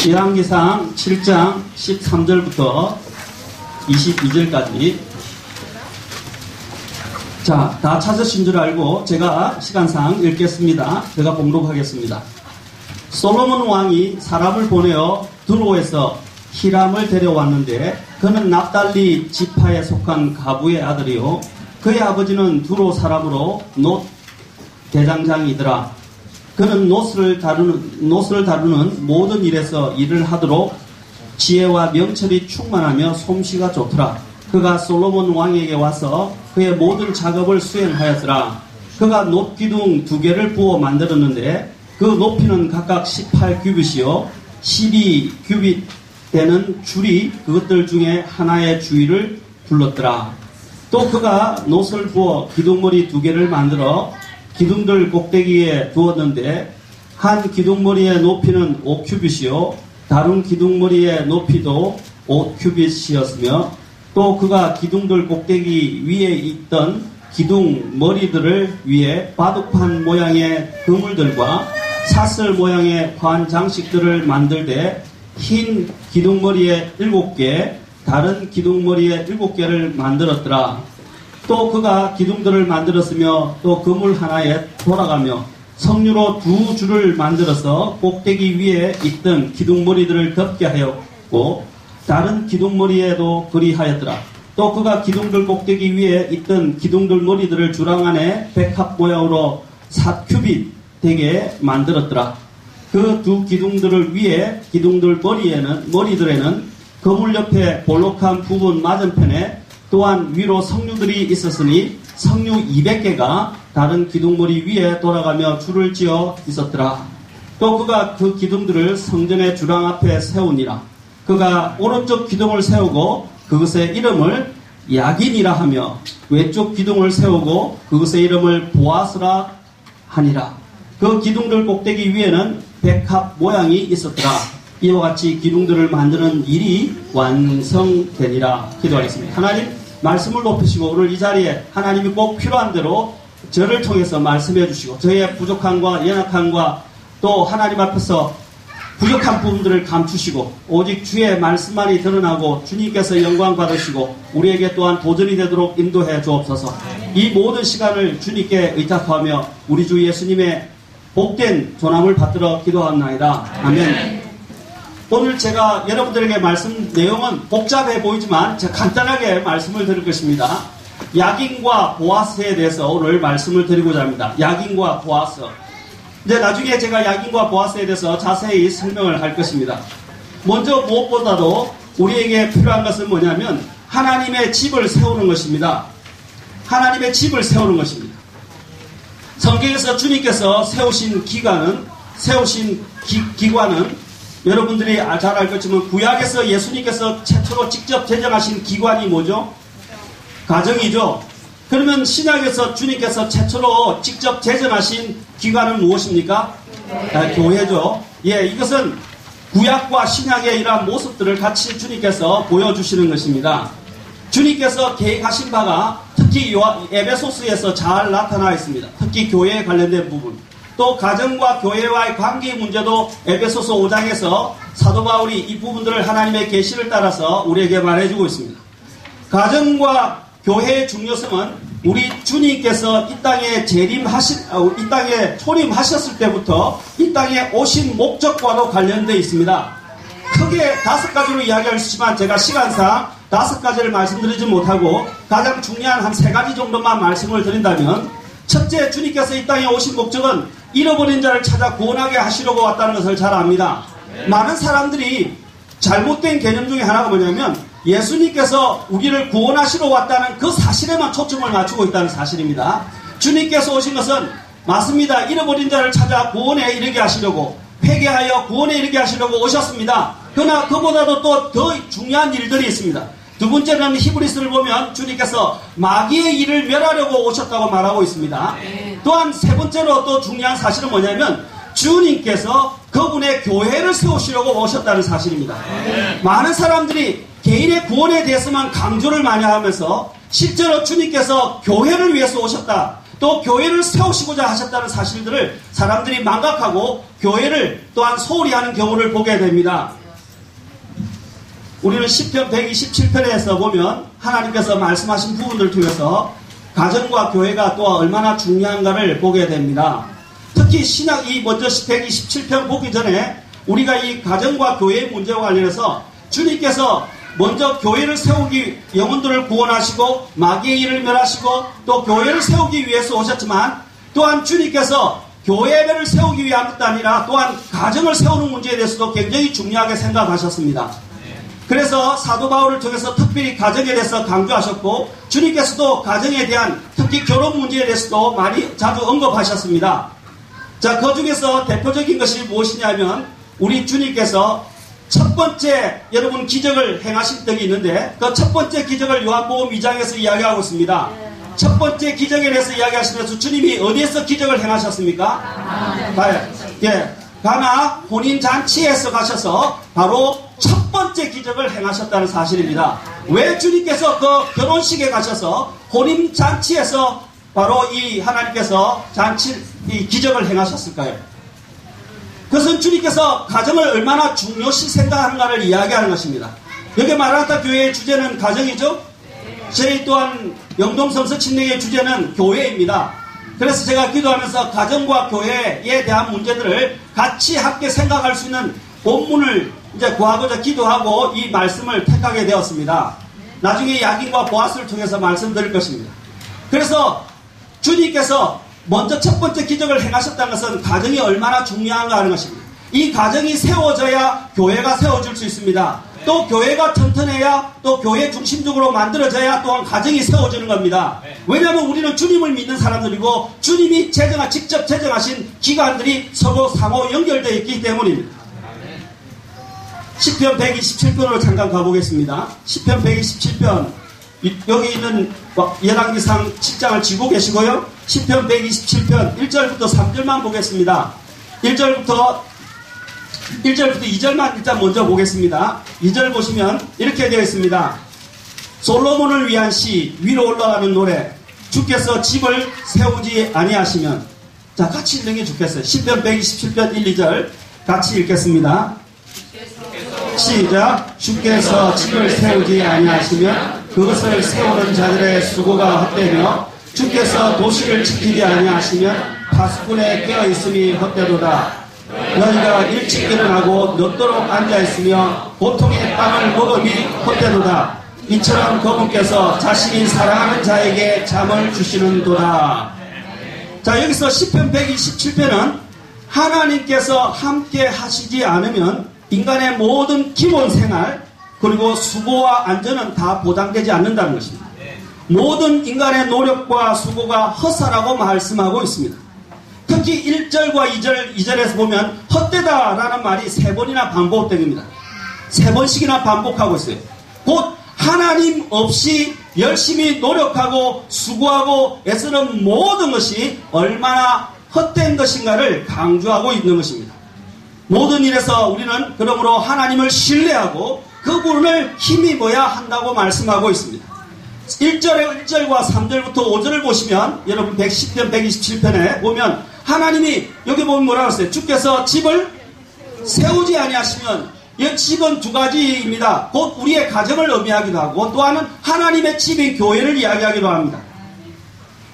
열왕기상 7장 13절부터 22절까지. 자, 다 찾으신 줄 알고 제가 시간상 읽겠습니다. 제가 봉독하겠습니다. 솔로몬 왕이 사람을 보내어 두로에서 히람을 데려왔는데 그는 납달리 지파에 속한 가부의 아들이요 그의 아버지는 두로 사람으로 놋 대장장이더라. 그는 놋을 다루는 모든 일에서 일을 하도록 지혜와 명철이 충만하며 솜씨가 좋더라. 그가 솔로몬 왕에게 와서 그의 모든 작업을 수행하였더라. 그가 놋 기둥 2개를 부어 만들었는데 그 높이는 각각 18규빗이요 12규빗 되는 줄이 그것들 중에 하나의 주위를 둘렀더라. 또 그가 놋을 부어 기둥머리 2개를 만들어 기둥들 꼭대기에 두었는데 한 기둥머리의 높이는 5규빗이요 다른 기둥머리의 높이도 5규빗이었으며 또 그가 기둥들 꼭대기 위에 있던 기둥머리들을 위에 바둑판 모양의 그물들과 사슬 모양의 환 장식들을 만들되 흰 기둥머리에 7개 다른 기둥머리에 7개를 만들었더라. 또 그가 기둥들을 만들었으며 또 그물 하나에 돌아가며 석류로 2줄을 만들어서 꼭대기 위에 있던 기둥머리들을 덮게 하였고 다른 기둥머리에도 그리하였더라. 또 그가 기둥들 꼭대기 위에 있던 기둥들 머리들을 주랑 안에 백합 모양으로 4규빗 되게 만들었더라. 그 2 기둥들을 위에 기둥들 머리들에는 그물 옆에 볼록한 부분 맞은편에 또한 위로 석류들이 있었으니 석류 200개가 다른 기둥머리 위에 돌아가며 줄을 지어 있었더라. 또 그가 그 기둥들을 성전의 주랑 앞에 세우니라. 그가 오른쪽 기둥을 세우고 그것의 이름을 야긴이라 하며 왼쪽 기둥을 세우고 그것의 이름을 보아스라 하니라. 그 기둥들 꼭대기 위에는 백합 모양이 있었더라. 이와 같이 기둥들을 만드는 일이 완성되니라. 기도하겠습니다. 하나님 말씀을 높이시고 오늘 이 자리에 하나님이 꼭 필요한 대로 저를 통해서 말씀해 주시고 저의 부족함과 연약함과 또 하나님 앞에서 부족한 부분들을 감추시고 오직 주의 말씀만이 드러나고 주님께서 영광 받으시고 우리에게 또한 도전이 되도록 인도해 주옵소서. 이 모든 시간을 주님께 의탁하며 우리 주 예수님의 복된 존함을 받들어 기도하옵나이다. 아멘. 오늘 제가 여러분들에게 말씀 내용은 복잡해 보이지만 제가 간단하게 말씀을 드릴 것입니다. 야긴과 보아스에 대해서 오늘 말씀을 드리고자 합니다. 야긴과 보아스. 이제 나중에 제가 야긴과 보아스에 대해서 자세히 설명을 할 것입니다. 먼저 무엇보다도 우리에게 필요한 것은 뭐냐면 하나님의 집을 세우는 것입니다. 하나님의 집을 세우는 것입니다. 성경에서 주님께서 세우신 기관은 여러분들이 잘 알겠지만 구약에서 예수님께서 최초로 직접 제정하신 기관이 뭐죠? 가정이죠. 그러면 신약에서 주님께서 최초로 직접 제정하신 기관은 무엇입니까? 교회죠. 예, 이것은 구약과 신약의 이러한 모습들을 같이 주님께서 보여주시는 것입니다. 주님께서 계획하신 바가 특히 에베소스에서 잘 나타나 있습니다. 특히 교회에 관련된 부분. 또 가정과 교회와의 관계 문제도 에베소서 5장에서 사도 바울이 이 부분들을 하나님의 계시를 따라서 우리에게 말해주고 있습니다. 가정과 교회의 중요성은 우리 주님께서 이 땅에 초림하셨을 때부터 이 땅에 오신 목적과도 관련되어 있습니다. 크게 5가지로 이야기할 수 있지만 제가 시간상 5가지를 말씀드리지 못하고 가장 중요한 한 3가지 정도만 말씀을 드린다면 첫째, 주님께서 이 땅에 오신 목적은 잃어버린 자를 찾아 구원하게 하시려고 왔다는 것을 잘 압니다. 많은 사람들이 잘못된 개념 중에 하나가 뭐냐면 예수님께서 우리를 구원하시러 왔다는 그 사실에만 초점을 맞추고 있다는 사실입니다. 주님께서 오신 것은 맞습니다. 잃어버린 자를 찾아 구원에 이르게 하시려고 회개하여 구원에 이르게 하시려고 오셨습니다. 그러나 그보다도 또 더 중요한 일들이 있습니다. 두 번째는 히브리서를 보면 주님께서 마귀의 일을 멸하려고 오셨다고 말하고 있습니다. 또한 세 번째로 또 중요한 사실은 뭐냐면 주님께서 그분의 교회를 세우시려고 오셨다는 사실입니다. 많은 사람들이 개인의 구원에 대해서만 강조를 많이 하면서 실제로 주님께서 교회를 위해서 오셨다. 또 교회를 세우시고자 하셨다는 사실들을 사람들이 망각하고 교회를 또한 소홀히 하는 경우를 보게 됩니다. 우리는 시편 127편에서 보면 하나님께서 말씀하신 부분들을 통해서 가정과 교회가 또 얼마나 중요한가를 보게 됩니다. 특히 신약 먼저 127편 보기 전에 우리가 이 가정과 교회의 문제와 관련해서 주님께서 먼저 교회를 세우기, 영혼들을 구원하시고 마귀의 일을 멸하시고 또 교회를 세우기 위해서 오셨지만 또한 주님께서 교회를 세우기 위한 것도 아니라 또한 가정을 세우는 문제에 대해서도 굉장히 중요하게 생각하셨습니다. 그래서 사도 바울을 통해서 특별히 가정에 대해서 강조하셨고 주님께서도 가정에 대한 특히 결혼 문제에 대해서도 많이 자주 언급하셨습니다. 자, 그 중에서 대표적인 것이 무엇이냐면 우리 주님께서 첫 번째 여러분 기적을 행하신 적이 있는데 그 첫 번째 기적을 요한복음 2장에서 이야기하고 있습니다. 첫 번째 기적에 대해서 이야기하시면서 주님이 어디에서 기적을 행하셨습니까? 가나 혼인잔치에서 가셔서 바로 첫 번째 기적을 행하셨다는 사실입니다. 왜 주님께서 그 결혼식에 가셔서 혼인잔치에서 바로 이 하나님께서 이 기적을 행하셨을까요? 그것은 주님께서 가정을 얼마나 중요시 생각하는가를 이야기하는 것입니다. 여기 마라나타 교회의 주제는 가정이죠. 저희 또한 영동성서 침례의 주제는 교회입니다. 그래서 제가 기도하면서 가정과 교회에 대한 문제들을 같이 함께 생각할 수 있는 본문을 이제 구하고자 기도하고 이 말씀을 택하게 되었습니다. 나중에 야긴과 보아스를 통해서 말씀드릴 것입니다. 그래서 주님께서 먼저 첫 번째 기적을 행하셨다는 것은 가정이 얼마나 중요한가 하는 것입니다. 이 가정이 세워져야 교회가 세워질 수 있습니다. 또 교회가 튼튼해야 또 교회 중심적으로 만들어져야 또한 가정이 세워지는 겁니다. 왜냐하면 우리는 주님을 믿는 사람들이고 주님이 직접 제정하신 기관들이 서로 상호 연결되어 있기 때문입니다. 시편 127편으로 잠깐 가보겠습니다. 시편 127편 여기 있는 열왕기상 7장을 쥐고 계시고요. 시편 127편 1절부터 3절만 보겠습니다. 1절부터 2절만 일단 먼저 보겠습니다. 2절 보시면 이렇게 되어 있습니다. 솔로몬을 위한 시 위로 올라가는 노래 주께서 집을 세우지 아니하시면 자 같이 읽는 게 좋겠어요. 시편 127편 1, 2절 같이 읽겠습니다. 시작. 주께서 집을 세우지 아니하시면 그것을 세우는 자들의 수고가 헛되며 주께서 도시를 지키지 아니하시면 파수꾼에 깨어있음이 헛되도다. 너희가 일찍 일어나고 늦도록 앉아있으며 보통의 빵을 먹음이 헛되도다. 이처럼 그분께서 자신이 사랑하는 자에게 잠을 주시는도다. 자, 여기서 시편 127편은 하나님께서 함께 하시지 않으면 인간의 모든 기본 생활 그리고 수고와 안전은 다 보장되지 않는다는 것입니다. 모든 인간의 노력과 수고가 헛사라고 말씀하고 있습니다. 특히 1절과 2절에서 보면 헛되다라는 말이 3번이나 반복됩니다. 3번씩이나 반복하고 있어요. 곧 하나님 없이 열심히 노력하고 수고하고 애쓰는 모든 것이 얼마나 헛된 것인가를 강조하고 있는 것입니다. 모든 일에서 우리는 그러므로 하나님을 신뢰하고 그분을 힘입어야 한다고 말씀하고 있습니다. 1절과 3절부터 5절을 보시면 여러분 110편 127편에 보면 하나님이 여기 보면 뭐라고 했어요? 주께서 집을 세우지 아니하시면 이 집은 두 가지입니다. 곧 우리의 가정을 의미하기도 하고 또 하나는 하나님의 집인 교회를 이야기하기도 합니다.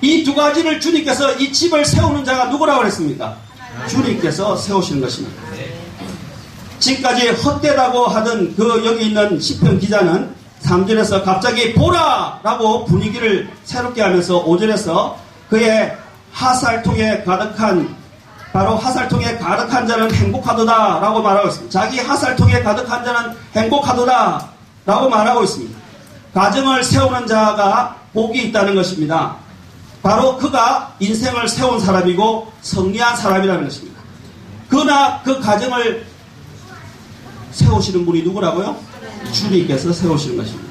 이 두 가지를 주님께서 이 집을 세우는 자가 누구라고 그랬습니까? 주님께서 세우시는 것입니다. 지금까지 헛되다고 하던 그 여기 있는 시편 기자는 3절에서 갑자기 보라라고 분위기를 새롭게 하면서 5절에서 그의 하살통에 가득한 바로 하살통에 가득한 자는 행복하도다 라고 말하고 있습니다. 자기 하살통에 가득한 자는 행복하도다 라고 말하고 있습니다. 가정을 세우는 자가 복이 있다는 것입니다. 바로 그가 인생을 세운 사람이고 승리한 사람이라는 것입니다. 그러나 그 가정을 세우시는 분이 누구라고요? 주님께서 세우시는 것입니다.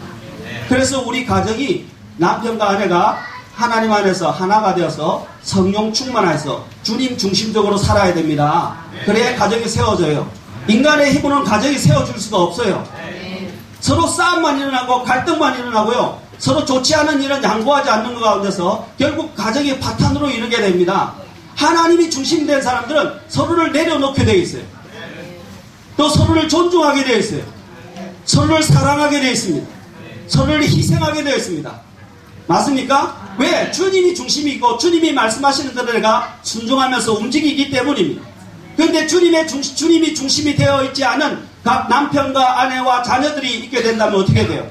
그래서 우리 가정이 남편과 아내가 하나님 안에서 하나가 되어서 성령 충만해서 주님 중심적으로 살아야 됩니다. 그래야 가정이 세워져요. 인간의 힘으로는 가정이 세워질 수가 없어요. 서로 싸움만 일어나고 갈등만 일어나고요. 서로 좋지 않은 일은 양보하지 않는 것 가운데서 결국 가정이 파탄으로 이르게 됩니다. 하나님이 중심된 사람들은 서로를 내려놓게 되어 있어요. 또 서로를 존중하게 되어 있어요. 서로를 사랑하게 되어 있습니다. 서로를 희생하게 되어 있습니다. 맞습니까? 왜? 주님이 중심이고 주님이 말씀하시는 대로 내가 순종하면서 움직이기 때문입니다. 그런데 주님이 중심이 되어 있지 않은 각 남편과 아내와 자녀들이 있게 된다면 어떻게 돼요?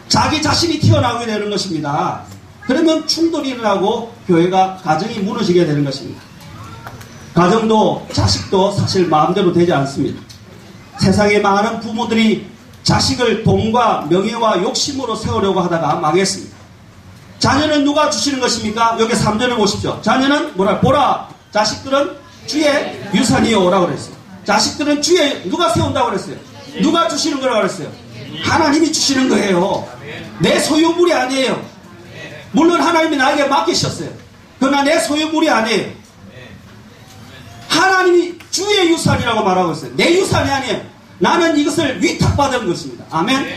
자기 자신이 튀어나오게 되는 것입니다. 그러면 충돌이 일어나고 교회가, 가정이 무너지게 되는 것입니다. 가정도 자식도 사실 마음대로 되지 않습니다. 세상에 많은 부모들이 자식을 돈과 명예와 욕심으로 세우려고 하다가 망했습니다. 자녀는 누가 주시는 것입니까? 여기 3절을 보십시오. 자녀는 뭐라? 보라, 자식들은 주의 유산이요 라고 그랬어요. 자식들은 누가 세운다고 그랬어요? 누가 주시는 거라고 그랬어요? 하나님이 주시는 거예요. 내 소유물이 아니에요. 물론 하나님이 나에게 맡기셨어요. 그러나 내 소유물이 아니에요. 하나님이 주의 유산이라고 말하고 있어요. 내 유산이 아니에요. 나는 이것을 위탁받은 것입니다. 아멘.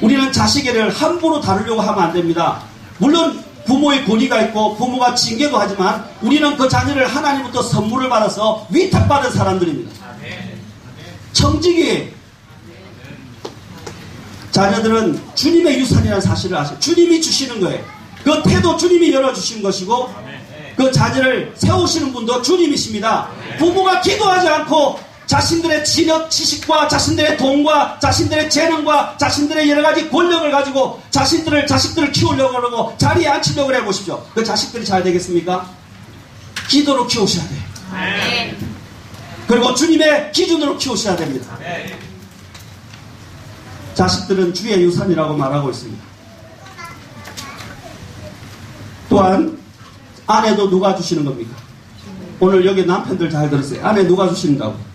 우리는 자식을 함부로 다루려고 하면 안 됩니다. 물론 부모의 권위가 있고 부모가 징계도 하지만 우리는 그 자녀를 하나님부터 선물을 받아서 위탁받은 사람들입니다. 청지기예요. 자녀들은 주님의 유산이라는 사실을 아셔요. 주님이 주시는 거예요. 그 태도 주님이 열어주신 것이고 그 자녀를 세우시는 분도 주님이십니다. 부모가 기도하지 않고 자신들의 지식과 자신들의 돈과 자신들의 재능과 자신들의 여러가지 권력을 가지고 자식들을 키우려고 그러고 자리에 앉히려고 해보십시오. 그 자식들이 잘 되겠습니까? 기도로 키우셔야 돼요. 그리고 주님의 기준으로 키우셔야 됩니다. 자식들은 주의 유산이라고 말하고 있습니다. 또한 아내도 누가 주시는 겁니까? 오늘 여기 남편들 잘 들었어요. 아내 누가 주시는가고?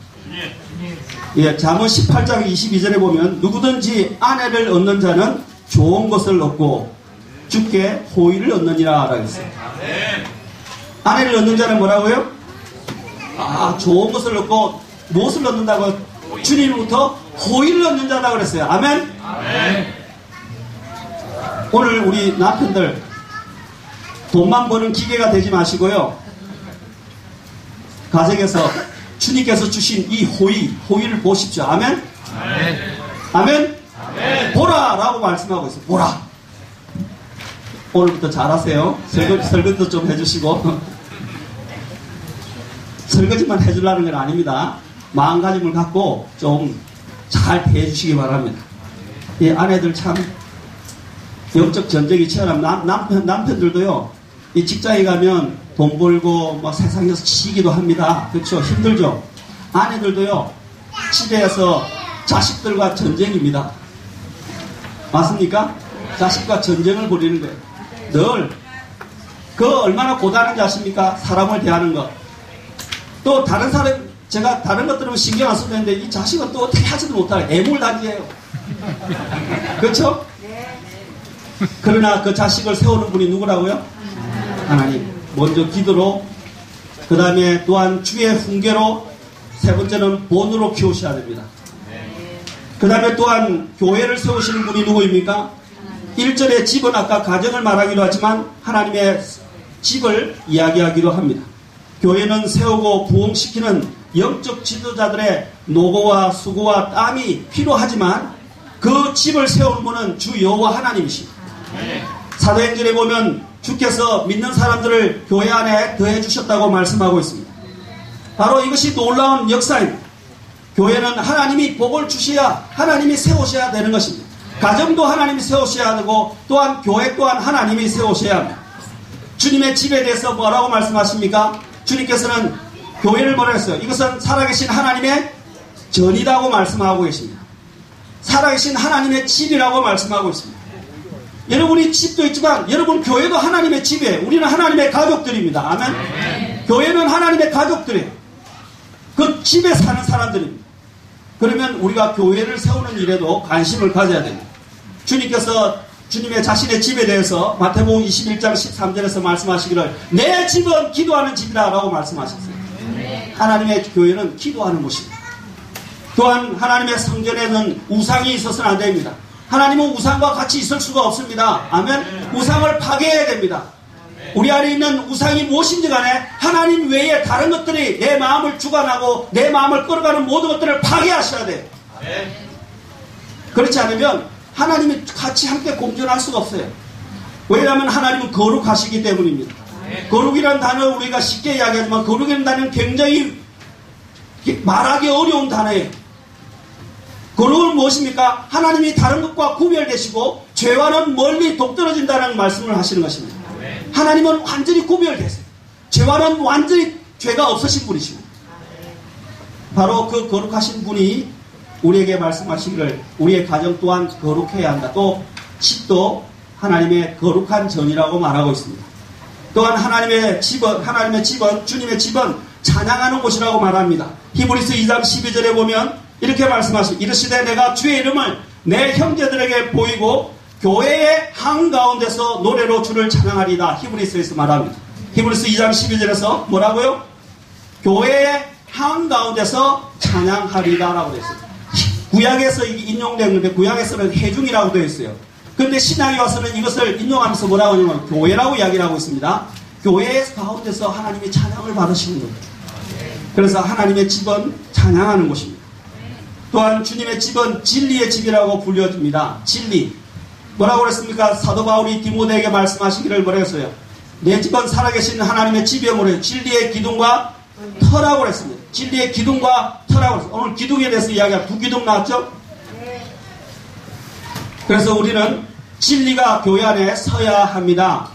예, 잠언 18장 22절에 보면 누구든지 아내를 얻는 자는 좋은 것을 얻고 주께 호의를 얻느니라 라고 했어요. 아내를 얻는 자는 뭐라고요? 좋은 것을 얻고 무엇을 얻는다고? 주님으로부터 호의를 얻는 자라고 그랬어요. 아멘? 오늘 우리 남편들 돈만 버는 기계가 되지 마시고요. 가정에서 주님께서 주신 이 호의를 보십시오. 아멘? 아멘? 보라! 라고 말씀하고 있어요. 보라! 오늘부터 잘하세요. 설거지도 좀 해주시고. 설거지만 해주려는 건 아닙니다. 마음가짐을 갖고 좀 잘 대해주시기 바랍니다. 이 아내들 참 영적 전쟁이 치열한 남편들도요. 이 직장에 가면 돈 벌고 뭐 세상에서 치기도 합니다. 그렇죠? 힘들죠? 아내들도요. 집에서 자식들과 전쟁입니다. 맞습니까? 자식과 전쟁을 벌이는 거예요. 늘. 그 얼마나 고단한지 아십니까? 사람을 대하는 것. 또 다른 사람, 제가 다른 것들은 신경 안 써도 되는데 이 자식은 또 어떻게 하지도 못하고 애물단지예요. 그렇죠? 그러나 그 자식을 세우는 분이 누구라고요? 하나님. 먼저 기도로, 그 다음에 또한 주의 훈계로, 세 번째는 본으로 키우셔야 됩니다. 그 다음에 또한 교회를 세우시는 분이 누구입니까? 1절의 집은 아까 가정을 말하기로 하지만 하나님의 집을 이야기하기로 합니다. 교회는 세우고 부흥시키는 영적 지도자들의 노고와 수고와 땀이 필요하지만 그 집을 세우는 분은 주 여호와 하나님이십니다. 사도행전에 보면 주께서 믿는 사람들을 교회 안에 더해 주셨다고 말씀하고 있습니다. 바로 이것이 놀라운 역사입니다. 교회는 하나님이 복을 주셔야 하나님이 세우셔야 되는 것입니다. 가정도 하나님이 세우셔야 되고 또한 교회 또한 하나님이 세우셔야 합니다. 주님의 집에 대해서 뭐라고 말씀하십니까? 주님께서는 교회를 뭐라 했어요? 이것은 살아계신 하나님의 전이라고 말씀하고 계십니다. 살아계신 하나님의 집이라고 말씀하고 있습니다. 여러분이 집도 있지만 여러분 교회도 하나님의 집이에요. 우리는 하나님의 가족들입니다. 아멘. 교회는 하나님의 가족들이에요. 그 집에 사는 사람들입니다. 그러면 우리가 교회를 세우는 일에도 관심을 가져야 됩니다. 주님께서 주님의 자신의 집에 대해서 마태복음 21장 13절에서 말씀하시기를 내 집은 기도하는 집이다 라고 말씀하셨어요. 하나님의 교회는 기도하는 곳입니다. 또한 하나님의 성전에는 우상이 있어서는 안 됩니다. 하나님은 우상과 같이 있을 수가 없습니다. 아멘. 우상을 파괴해야 됩니다. 우리 안에 있는 우상이 무엇인지 간에 하나님 외에 다른 것들이 내 마음을 주관하고 내 마음을 끌어가는 모든 것들을 파괴하셔야 돼요. 그렇지 않으면 하나님이 같이 함께 공존할 수가 없어요. 왜냐하면 하나님은 거룩하시기 때문입니다. 거룩이라는 단어 우리가 쉽게 이야기하지만 거룩이라는 단어는 굉장히 말하기 어려운 단어예요. 거룩은 무엇입니까? 하나님이 다른 것과 구별되시고 죄와는 멀리 동떨어진다는 말씀을 하시는 것입니다. 하나님은 완전히 구별되세요. 죄와는 완전히 죄가 없으신 분이십니다. 바로 그 거룩하신 분이 우리에게 말씀하시기를 우리의 가정 또한 거룩해야 한다. 또 집도 하나님의 거룩한 전이라고 말하고 있습니다. 또한 하나님의 집은 주님의 집은 찬양하는 곳이라고 말합니다. 히브리서 2장 12절에 보면 이렇게 말씀하시고 이르시되 내가 주의 이름을 내 형제들에게 보이고 교회의 한가운데서 노래로 주를 찬양하리다. 히브리서에서 말합니다. 히브리서 2장 12절에서 뭐라고요? 교회의 한가운데서 찬양하리다 라고 되어 있어요. 구약에서 인용된 건데 구약에서는 회중이라고 되어 있어요. 그런데 신약에 와서는 이것을 인용하면서 뭐라고 하냐면 교회라고 이야기를 하고 있습니다. 교회 가운데서 하나님이 찬양을 받으시는 겁니다. 그래서 하나님의 집은 찬양하는 곳입니다. 또한 주님의 집은 진리의 집이라고 불려집니다. 진리. 뭐라고 그랬습니까? 사도 바울이 디모데에게 말씀하시기를 뭐라고 했어요? 내 집은 살아계신 하나님의 집이여 뭐래요? 진리의 기둥과 터라고 그랬습니다. 진리의 기둥과 터라고 그랬어요. 오늘 기둥에 대해서 이야기가 두 기둥 나왔죠? 그래서 우리는 진리가 교회 안에 서야 합니다.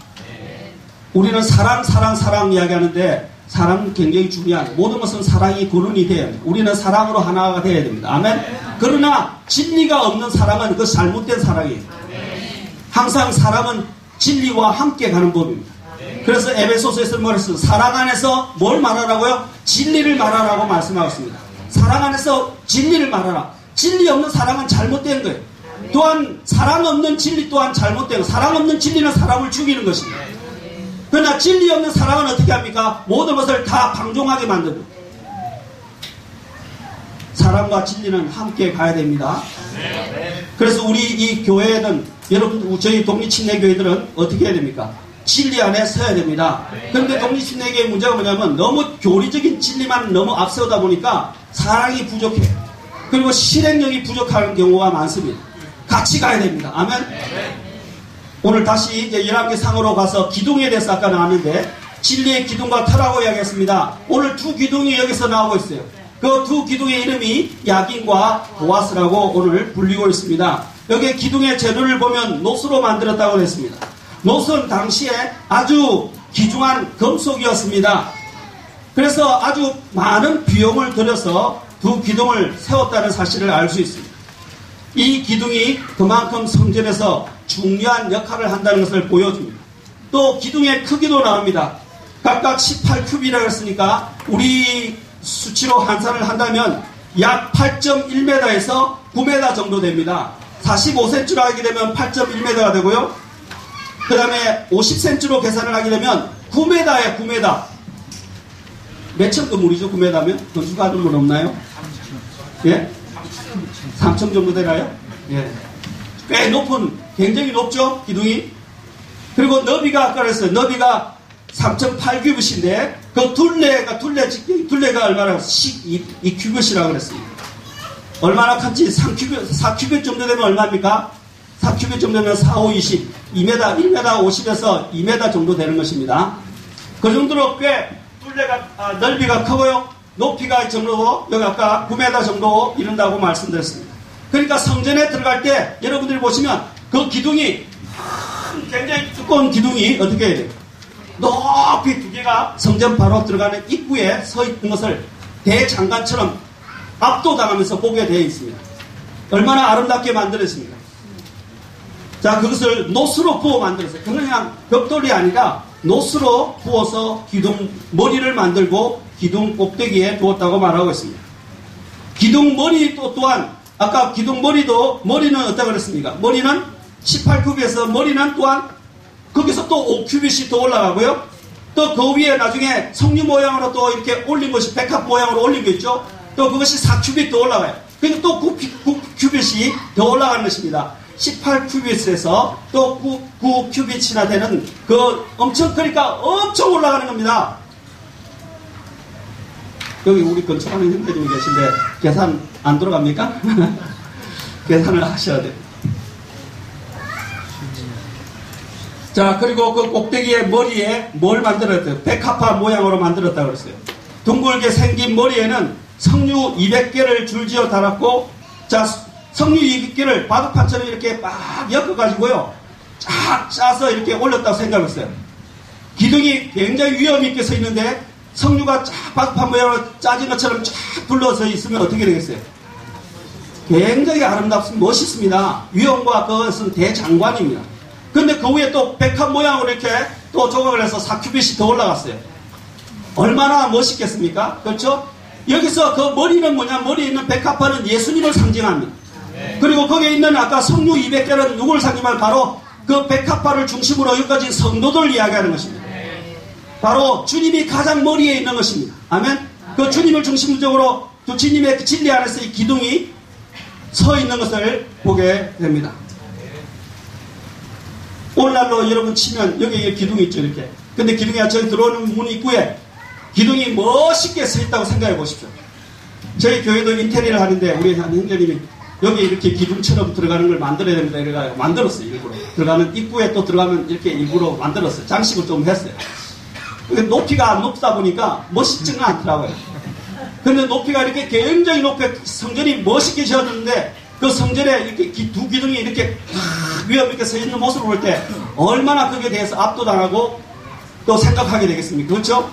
우리는 사랑 이야기하는데 사랑은 굉장히 중요한 모든 것은 사랑이 근원이 돼야 합니다. 우리는 사랑으로 하나가 돼야 됩니다. 아멘. 그러나 진리가 없는 사랑은 그 잘못된 사랑이에요. 항상 사랑은 진리와 함께 가는 법입니다. 그래서 에베소서에서 뭐랬어요? 사랑 안에서 뭘 말하라고요? 진리를 말하라고 말씀하고 있습니다. 사랑 안에서 진리를 말하라. 진리 없는 사랑은 잘못된 거예요. 또한 사랑 없는 진리 또한 잘못된 거예요. 사랑 없는 진리는 사람을 죽이는 것입니다. 그러나 진리 없는 사랑은 어떻게 합니까? 모든 것을 다 방종하게 만듭니다. 사랑과 진리는 함께 가야 됩니다. 그래서 우리 이 교회는 여러분 저희 독립침례교회들은 어떻게 해야 됩니까? 진리 안에 서야 됩니다. 그런데 독립침례교회의 문제가 뭐냐면 너무 교리적인 진리만 너무 앞세우다 보니까 사랑이 부족해요. 그리고 실행력이 부족한 경우가 많습니다. 같이 가야 됩니다. 아멘. 오늘 다시 이제 열왕기상으로 가서 기둥에 대해서 아까 나왔는데 진리의 기둥과 터라고 이야기했습니다. 오늘 두 기둥이 여기서 나오고 있어요. 그 두 기둥의 이름이 야긴과 보아스라고 오늘 불리고 있습니다. 여기 기둥의 재료를 보면 노스로 만들었다고 했습니다. 노스는 당시에 아주 귀중한 금속이었습니다. 그래서 아주 많은 비용을 들여서 두 기둥을 세웠다는 사실을 알 수 있습니다. 이 기둥이 그만큼 성전에서 중요한 역할을 한다는 것을 보여줍니다. 또 기둥의 크기도 나옵니다. 각각 18큐비라고 했으니까 우리 수치로 환산을 한다면 약 8.1m에서 9m 정도 됩니다. 45cm로 하게 되면 8.1m가 되고요. 그 다음에 50cm로 계산을 하게 되면 9m에 9m. 몇천 건물이죠? 9m면? 건축가 하는 분 없나요? 예? 3천 정도 되나요? 예. 꽤 높은, 굉장히 높죠? 기둥이. 그리고 너비가 아까 그랬어요. 너비가 3.8규빗인데 그 둘레가 얼마나 12규빗이라고 그랬습니다. 얼마나 큰지 4규빗 정도 되면 얼마입니까? 4규빗 정도 되면 4, 5, 20, 2m, 1m 50에서 2m 정도 되는 것입니다. 그 정도로 꽤 둘레가, 넓이가 크고요. 높이가 정도, 여기 아까 9m 정도 이른다고 말씀드렸습니다. 그러니까 성전에 들어갈 때 여러분들이 보시면 그 기둥이 굉장히 두꺼운 기둥이 어떻게 해야 돼요? 높이 두 개가 성전 바로 들어가는 입구에 서 있는 것을 대장관처럼 압도당하면서 보게 되어 있습니다. 얼마나 아름답게 만들었습니까? 자, 그것을 노스로 부어 만들었어요. 그냥 벽돌이 아니라 노스로 부어서 기둥 머리를 만들고 기둥 꼭대기에 두었다고 말하고 있습니다. 기둥 머리 또한 아까 기둥 머리는 어떻다고 그랬습니까? 머리는 18큐비에서 머리는 또한 거기서 또 5큐빗이 더 올라가고요. 또 그 위에 나중에 석류 모양으로 또 이렇게 올린 것이 백합 모양으로 올린 거 있죠. 또 그것이 4큐빗 더 올라가요. 그러니까 또 9큐빗이 더 올라가는 것입니다. 18큐빗에서 또 9큐빗이나 되는 그 엄청 크니까 엄청 올라가는 겁니다. 여기 우리 건축하는 형제님이 계신데 계산 안 들어갑니까? 계산을 하셔야 돼요. 자, 그리고 그 꼭대기에 머리에 뭘 만들었대요? 백합화 모양으로 만들었다고 그랬어요. 둥글게 생긴 머리에는 석류 200개를 줄지어 달았고, 자, 석류 200개를 바둑판처럼 이렇게 막 엮어가지고요, 쫙 짜서 이렇게 올렸다고 생각했어요. 기둥이 굉장히 위험 있게 서 있는데, 석류가 쫙 바둑판 모양으로 짜진 것처럼 쫙 둘러서 있으면 어떻게 되겠어요? 굉장히 아름답습니다. 멋있습니다. 위험과 그것은 대장관입니다. 근데 그 위에 또 백합 모양으로 이렇게 또 조각을 해서 4큐빗이 더 올라갔어요. 얼마나 멋있겠습니까? 그렇죠? 여기서 그 머리는 뭐냐? 머리에 있는 백합화는 예수님을 상징합니다. 그리고 거기에 있는 아까 석류 200개는 누구를 상징하면 바로 그 백합화를 중심으로 여기까지 성도들을 이야기하는 것입니다. 바로 주님이 가장 머리에 있는 것입니다. 아멘? 그 주님을 중심적으로 주님의 그 진리 안에서 이 기둥이 서 있는 것을 보게 됩니다. 오늘날로 여러분 치면 여기 기둥이 있죠, 이렇게. 근데 기둥이 저기 들어오는 문 입구에 기둥이 멋있게 서 있다고 생각해 보십시오. 저희 교회도 인테리어를 하는데 우리 한 형제님이 여기 이렇게 기둥처럼 들어가는 걸 만들어야 됩니다. 이래가 만들었어요, 일부러. 들어가는 입구에 또 들어가면 이렇게 일부러 만들었어요. 장식을 좀 했어요. 근데 높이가 높다 보니까 멋있지는 않더라고요. 근데 높이가 이렇게 굉장히 높게 성전이 멋있게 지어졌는데 그 성전에 이렇게 두 기둥이 이렇게 위험 있게 서 있는 모습을 볼 때 얼마나 그게 대해서 압도당하고 또 생각하게 되겠습니까? 그렇죠?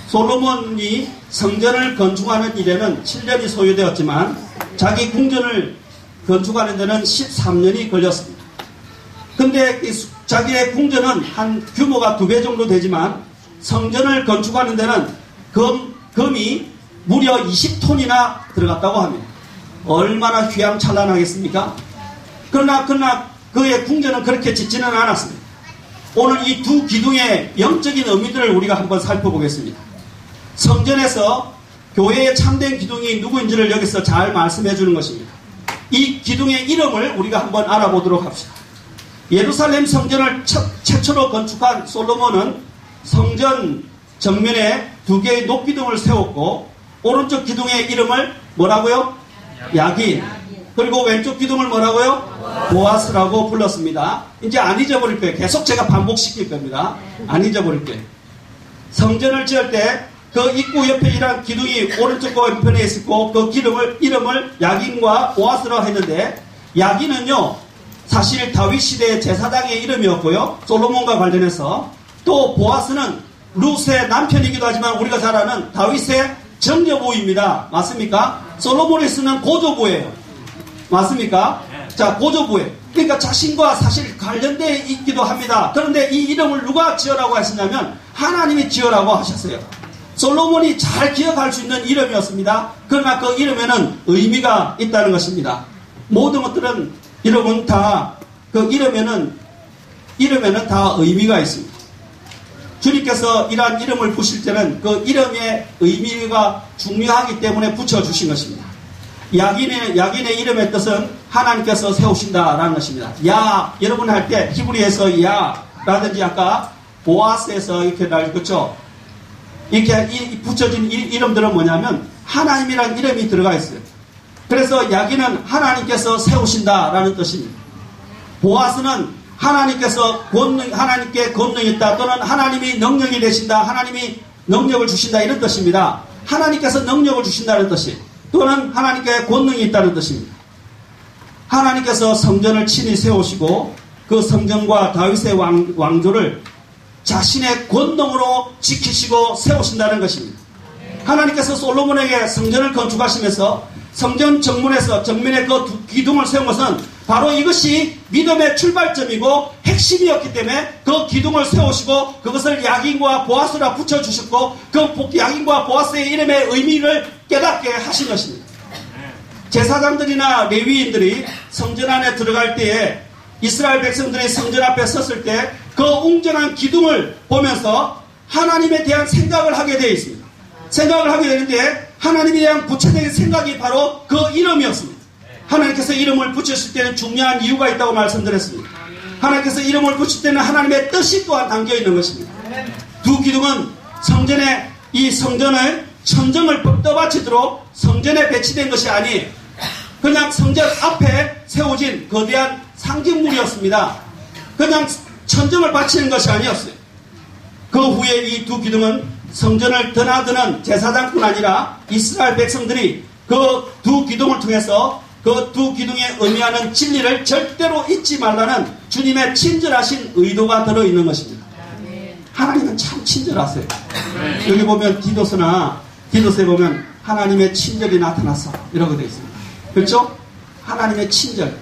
솔로몬이 성전을 건축하는 일에는 7년이 소요되었지만 자기 궁전을 건축하는 데는 13년이 걸렸습니다. 근데 자기의 궁전은 한 규모가 2배 정도 되지만 성전을 건축하는 데는 금이 무려 20톤이나 들어갔다고 합니다. 얼마나 휘황찬란하겠습니까? 그러나 그의 궁전은 그렇게 짓지는 않았습니다. 오늘 이 두 기둥의 영적인 의미들을 우리가 한번 살펴보겠습니다. 성전에서 교회의 참된 기둥이 누구인지를 여기서 잘 말씀해 주는 것입니다. 이 기둥의 이름을 우리가 한번 알아보도록 합시다. 예루살렘 성전을 최초로 건축한 솔로몬은 성전 정면에 2개의 높기둥을 세웠고 오른쪽 기둥의 이름을 뭐라고요? 야긴. 그리고 왼쪽 기둥을 뭐라고요? 보아스라고 불렀습니다. 이제 안 잊어버릴 거예요. 계속 제가 반복시킬 겁니다. 안 잊어버릴 거예요. 성전을 지을 때 그 입구 옆에 이런 기둥이 오른쪽과 왼편에 있었고 그 이름을 야긴과 보아스라고 했는데 야긴은요 사실 다윗 시대의 제사장의 이름이었고요. 솔로몬과 관련해서 또 보아스는 룻의 남편이기도 하지만 우리가 잘 아는 다윗의 정여부입니다. 맞습니까? 솔로몬이 쓰는 고조부예요. 맞습니까? 자, 고조부예요. 그러니까 자신과 사실 관련되어 있기도 합니다. 그런데 이 이름을 누가 지으라고 하시냐면 하나님이 지으라고 하셨어요. 솔로몬이 잘 기억할 수 있는 이름이었습니다. 그러나 그 이름에는 의미가 있다는 것입니다. 모든 것들은 이름은 다 그 이름에는 다 의미가 있습니다. 주님께서 이러한 이름을 부실 때는 그 이름의 의미가 중요하기 때문에 붙여주신 것입니다. 야긴의 이름의 뜻은 하나님께서 세우신다라는 것입니다. 야, 여러분 할 때 히브리에서 야라든지 아까 보아스에서 이렇게 그렇죠? 이렇게 붙여진 이름들은 뭐냐면 하나님이라는 이름이 들어가 있어요. 그래서 야긴은 하나님께서 세우신다라는 뜻입니다. 보아스는 하나님께 권능이 있다 또는 하나님이 능력이 되신다, 하나님이 능력을 주신다 이런 뜻입니다. 하나님께서 능력을 주신다는 뜻이 또는 하나님께 권능이 있다는 뜻입니다. 하나님께서 성전을 친히 세우시고 그 성전과 다윗의 왕조를 자신의 권능으로 지키시고 세우신다는 것입니다. 하나님께서 솔로몬에게 성전을 건축하시면서 성전 정문에서 정면에 그 두 기둥을 세운 것은 바로 이것이 믿음의 출발점이고 핵심이었기 때문에 그 기둥을 세우시고 그것을 야긴과 보아스라 붙여주셨고 그 야긴과 보아스의 이름의 의미를 깨닫게 하신 것입니다. 제사장들이나 레위인들이 성전 안에 들어갈 때에 이스라엘 백성들이 성전 앞에 섰을 때 그 웅장한 기둥을 보면서 하나님에 대한 생각을 하게 되어 있습니다. 생각을 하게 되는데 하나님에 대한 구체적인 생각이 바로 그 이름이었습니다. 하나님께서 이름을 붙였을 때는 중요한 이유가 있다고 말씀드렸습니다. 하나님께서 이름을 붙일 때는 하나님의 뜻이 또한 담겨 있는 것입니다. 두 기둥은 성전에, 이 성전을 천정을 떠받치도록 성전에 배치된 것이 아니 그냥 성전 앞에 세워진 거대한 상징물이었습니다. 그냥 천정을 바치는 것이 아니었어요. 그 후에 이 두 기둥은 성전을 드나드는 제사장뿐 아니라 이스라엘 백성들이 그 두 기둥을 통해서 그 두 기둥에 의미하는 진리를 절대로 잊지 말라는 주님의 친절하신 의도가 들어있는 것입니다. 하나님은 참 친절하세요. 여기 보면 디도서에 보면 하나님의 친절이 나타났어 이라고 되어 있습니다. 그렇죠? 하나님의 친절.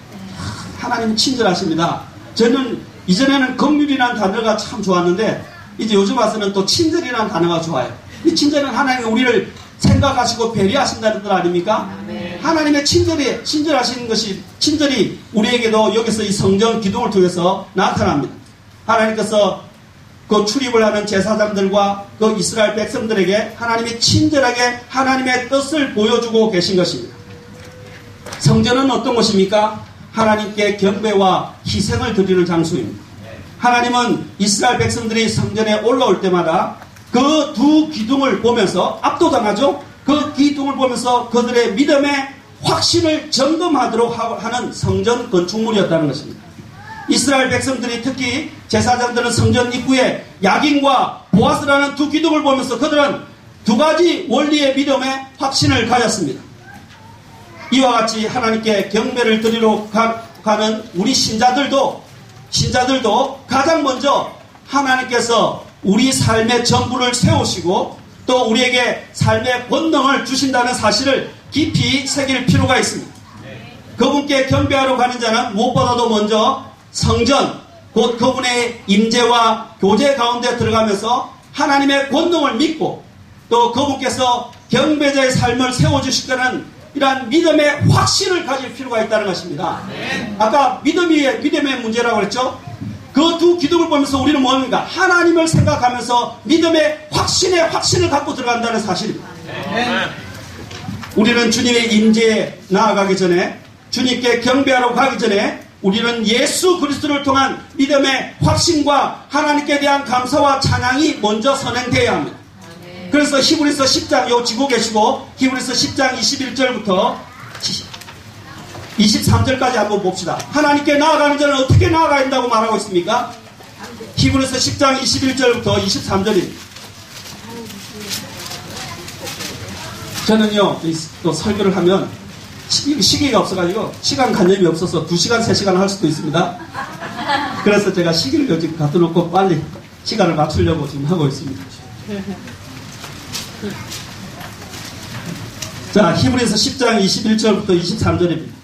하나님은 친절하십니다. 저는 이전에는 긍휼이라는 단어가 참 좋았는데 이제 요즘 와서는 또 친절이라는 단어가 좋아요. 이 친절은 하나님이 우리를 생각하시고 배려하신다는 뜻 아닙니까? 하나님의 친절하시는 것이 친절이 우리에게도 여기서 이 성전 기둥을 통해서 나타납니다. 하나님께서 그 출입을 하는 제사장들과 그 이스라엘 백성들에게 하나님이 친절하게 하나님의 뜻을 보여주고 계신 것입니다. 성전은 어떤 곳입니까? 하나님께 경배와 희생을 드리는 장소입니다. 하나님은 이스라엘 백성들이 성전에 올라올 때마다 그 두 기둥을 보면서 압도당하죠. 그 기둥을 보면서 그들의 믿음의 확신을 점검하도록 하는 성전 건축물이었다는 것입니다. 이스라엘 백성들이 특히 제사장들은 성전 입구에 야긴과 보아스라는 두 기둥을 보면서 그들은 두 가지 원리의 믿음의 확신을 가졌습니다. 이와 같이 하나님께 경배를 드리러 가는 우리 신자들도 가장 먼저 하나님께서 우리 삶의 전부를 세우시고 또 우리에게 삶의 본능을 주신다는 사실을 깊이 새길 필요가 있습니다. 그분께 경배하러 가는 자는 무엇보다도 먼저 성전, 곧 그분의 임재와 교제 가운데 들어가면서 하나님의 권능을 믿고 또 그분께서 경배자의 삶을 세워주실 거는 이러한 믿음의 확신을 가질 필요가 있다는 것입니다. 아까 믿음의 문제라고 그랬죠? 그 두 기둥을 보면서 우리는 뭡니까? 하나님을 생각하면서 믿음의 확신을 갖고 들어간다는 사실입니다. 우리는 주님의 임재에 나아가기 전에, 주님께 경배하러 가기 전에 우리는 예수 그리스도를 통한 믿음의 확신과 하나님께 대한 감사와 찬양이 먼저 선행되어야 합니다. 그래서 히브리서 10장, 요 지고 계시고 히브리서 10장 21절부터 23절까지 한번 봅시다. 하나님께 나아가는 자는 어떻게 나아가야 한다고 말하고 있습니까? 히브리서 10장 21절부터 23절입니다. 저는요, 또 설교를 하면 시기가 없어가지고 시간 관념이 없어서 2시간, 3시간 할 수도 있습니다. 그래서 제가 시기를 요즘 갖다 놓고 빨리 시간을 맞추려고 지금 하고 있습니다. 자, 히브리서 10장 21절부터 23절입니다.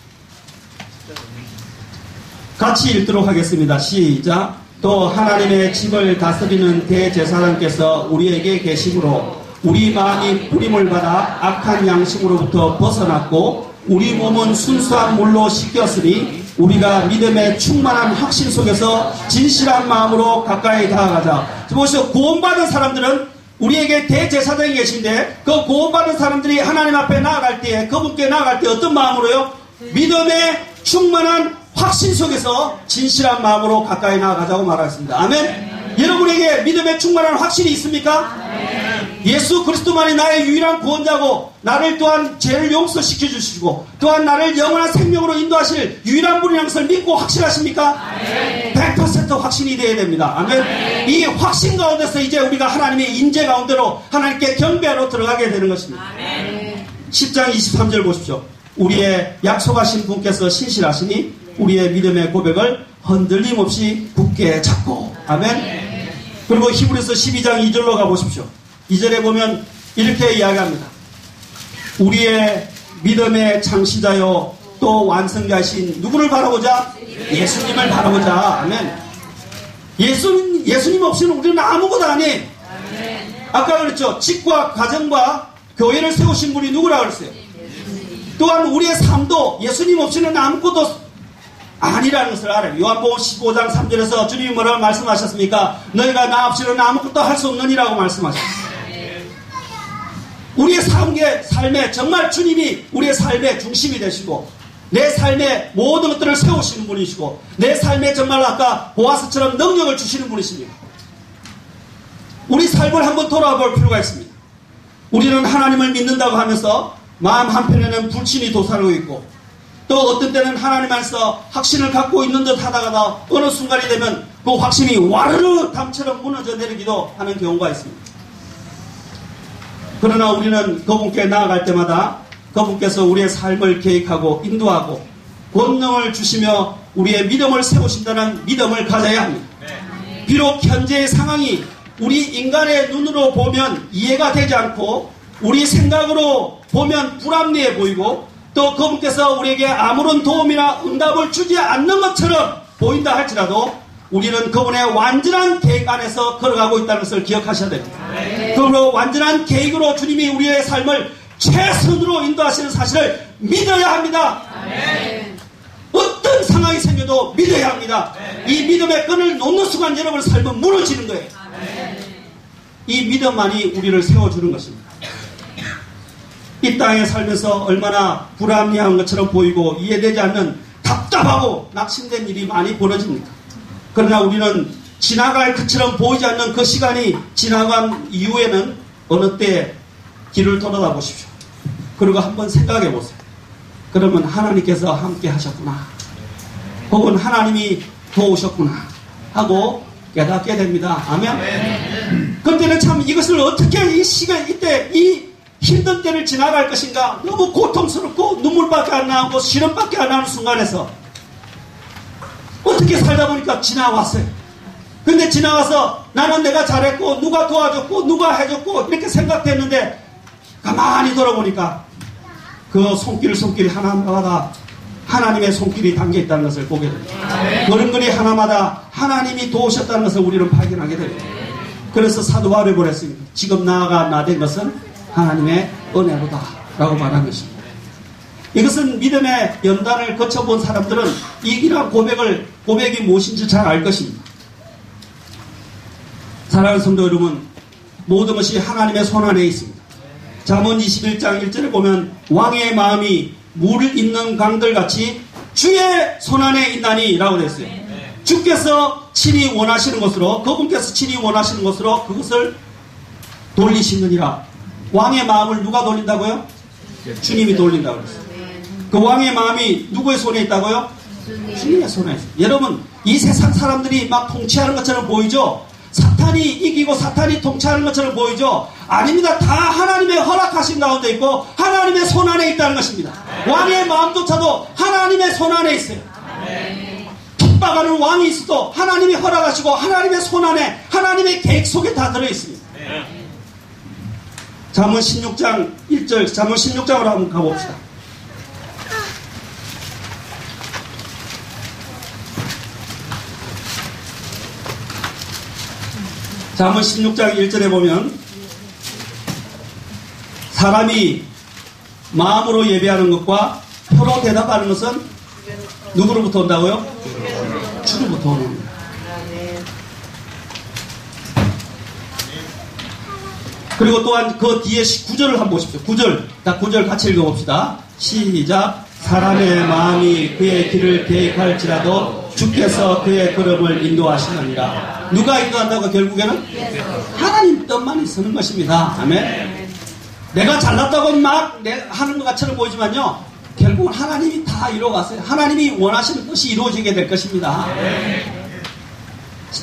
같이 읽도록 하겠습니다. 시작. 또 하나님의 집을 다스리는 대제사장께서 우리에게 계심으로 우리 마음이 뿌림을 받아 악한 양심으로부터 벗어났고 우리 몸은 순수한 물로 씻겼으니 우리가 믿음의 충만한 확신 속에서 진실한 마음으로 가까이 다가가자. 보시죠. 구원받은 사람들은 우리에게 대제사장이 계신데 그 구원받은 사람들이 하나님 앞에 나아갈 때에 그분께 나아갈 때 어떤 마음으로요? 믿음의 충만한 확신 속에서 진실한 마음으로 가까이 나아가자고 말하겠습니다. 아멘. 여러분에게 믿음의 충만한 확신이 있습니까? 예수 그리스도만이 나의 유일한 구원자고 나를 또한 죄를 용서시켜 주시고 또한 나를 영원한 생명으로 인도하실 유일한 분이라는 것을 믿고 확신하십니까? 100% 확신이 되어야 됩니다. 아멘. 이 확신 가운데서 이제 우리가 하나님의 임재 가운데로 하나님께 경배하러 들어가게 되는 것입니다. 10장 23절 보십시오. 우리의 약속하신 분께서 신실하시니 우리의 믿음의 고백을 흔들림 없이 굳게 잡고. 아멘. 그리고 히브리서 12장 2절로 가보십시오. 2절에 보면 이렇게 이야기합니다. 우리의 믿음의 창시자요 또 완성자이신 누구를 바라보자? 예수님을 바라보자. 아멘. 예수님 없이는 우리는 아무것도 아니. 아까 그랬죠. 집과 가정과 교회를 세우신 분이 누구라고 그랬어요? 또한 우리의 삶도 예수님 없이는 아무것도 아니라는 것을 알아요. 요한복음 15장 3절에서 주님이 뭐라고 말씀하셨습니까? 너희가 나 없이는 아무것도 할 수 없느니라고 말씀하셨어요. 우리의 삶에 정말 주님이 우리의 삶의 중심이 되시고 내 삶의 모든 것들을 세우시는 분이시고 내 삶에 정말 아까 보아스처럼 능력을 주시는 분이십니다. 우리 삶을 한번 돌아볼 필요가 있습니다. 우리는 하나님을 믿는다고 하면서 마음 한편에는 불신이 도사리고 있고 또 어떤 때는 하나님 안에서 확신을 갖고 있는 듯 하다가 어느 순간이 되면 그 확신이 와르르 담처럼 무너져 내리기도 하는 경우가 있습니다. 그러나 우리는 그분께 나아갈 때마다 그분께서 우리의 삶을 계획하고 인도하고 권능을 주시며 우리의 믿음을 세우신다는 믿음을 가져야 합니다. 비록 현재의 상황이 우리 인간의 눈으로 보면 이해가 되지 않고 우리 생각으로 보면 불합리해 보이고 또 그분께서 우리에게 아무런 도움이나 응답을 주지 않는 것처럼 보인다 할지라도 우리는 그분의 완전한 계획 안에서 걸어가고 있다는 것을 기억하셔야 됩니다. 그러므로 완전한 계획으로 주님이 우리의 삶을 최선으로 인도하시는 사실을 믿어야 합니다. 어떤 상황이 생겨도 믿어야 합니다. 이 믿음의 끈을 놓는 순간 여러분의 삶은 무너지는 거예요. 이 믿음만이 우리를 세워주는 것입니다. 이 땅에 살면서 얼마나 불합리한 것처럼 보이고 이해되지 않는 답답하고 낙심된 일이 많이 벌어집니다. 그러나 우리는 지나갈 것처럼 보이지 않는 그 시간이 지나간 이후에는 어느 때 길을 돌아다 보십시오. 그리고 한번 생각해 보세요. 그러면 하나님께서 함께 하셨구나. 혹은 하나님이 도우셨구나. 하고 깨닫게 됩니다. 아멘. 그때는 참 이것을 어떻게 이 시간, 이때 이 힘든 때를 지나갈 것인가. 너무 고통스럽고 눈물밖에 안 나오고 시름밖에 안 나오는 순간에서 어떻게 살다 보니까 지나왔어요. 근데 지나와서 나는 내가 잘했고 누가 도와줬고 누가 해줬고 이렇게 생각됐는데 가만히 돌아보니까 그 손길 하나마다 하나님의 손길이 담겨있다는 것을 보게 됩니다. 걸음걸이 하나마다 하나님이 도우셨다는 것을 우리는 발견하게 됩니다. 그래서 사도 바울이 보냈습니다. 지금 나아가 나된 것은 하나님의 은혜로다 라고 말한 것입니다. 이것은 믿음의 연단을 거쳐본 사람들은 이러한 고백이 무엇인지 잘 알 것입니다. 사랑하는 성도 여러분, 모든 것이 하나님의 손 안에 있습니다. 잠언 21장 1절에 보면 왕의 마음이 물 있는 강들같이 주의 손 안에 있나니 라고 되어 있어요. 주께서 친히 원하시는 것으로 그분께서 친히 원하시는 것으로 그것을 돌리시느니라. 왕의 마음을 누가 돌린다고요? 주님이 돌린다고 그랬어요. 그 왕의 마음이 누구의 손에 있다고요? 주님의 손에 있어요. 여러분 이 세상 사람들이 막 통치하는 것처럼 보이죠? 사탄이 이기고 사탄이 통치하는 것처럼 보이죠? 아닙니다. 다 하나님의 허락하신 가운데 있고 하나님의 손 안에 있다는 것입니다. 왕의 마음조차도 하나님의 손 안에 있어요. 핍박하는 왕이 있어도 하나님이 허락하시고 하나님의 손 안에 하나님의 계획 속에 다 들어있습니다. 잠언 16장 1절 잠언 16장으로 한번 가봅시다. 잠언 16장 1절에 보면 사람이 마음으로 예배하는 것과 혀로 대답하는 것은 누구로부터 온다고요? 주로부터 오는 겁니다. 그리고 또한 그 뒤에 9절을 한번 보십시오. 9절, 다 9절 같이 읽어봅시다. 시작. 사람의 마음이 그의 길을 계획할지라도 주께서 그의 걸음을 인도하시느니라. 누가 인도한다고 결국에는? 하나님 뜻만이 서는 것입니다. 아멘. 내가 잘났다고 막 하는 것 같처럼 보이지만요, 결국은 하나님이 다 이루어갔어요. 하나님이 원하시는 것이 이루어지게 될 것입니다.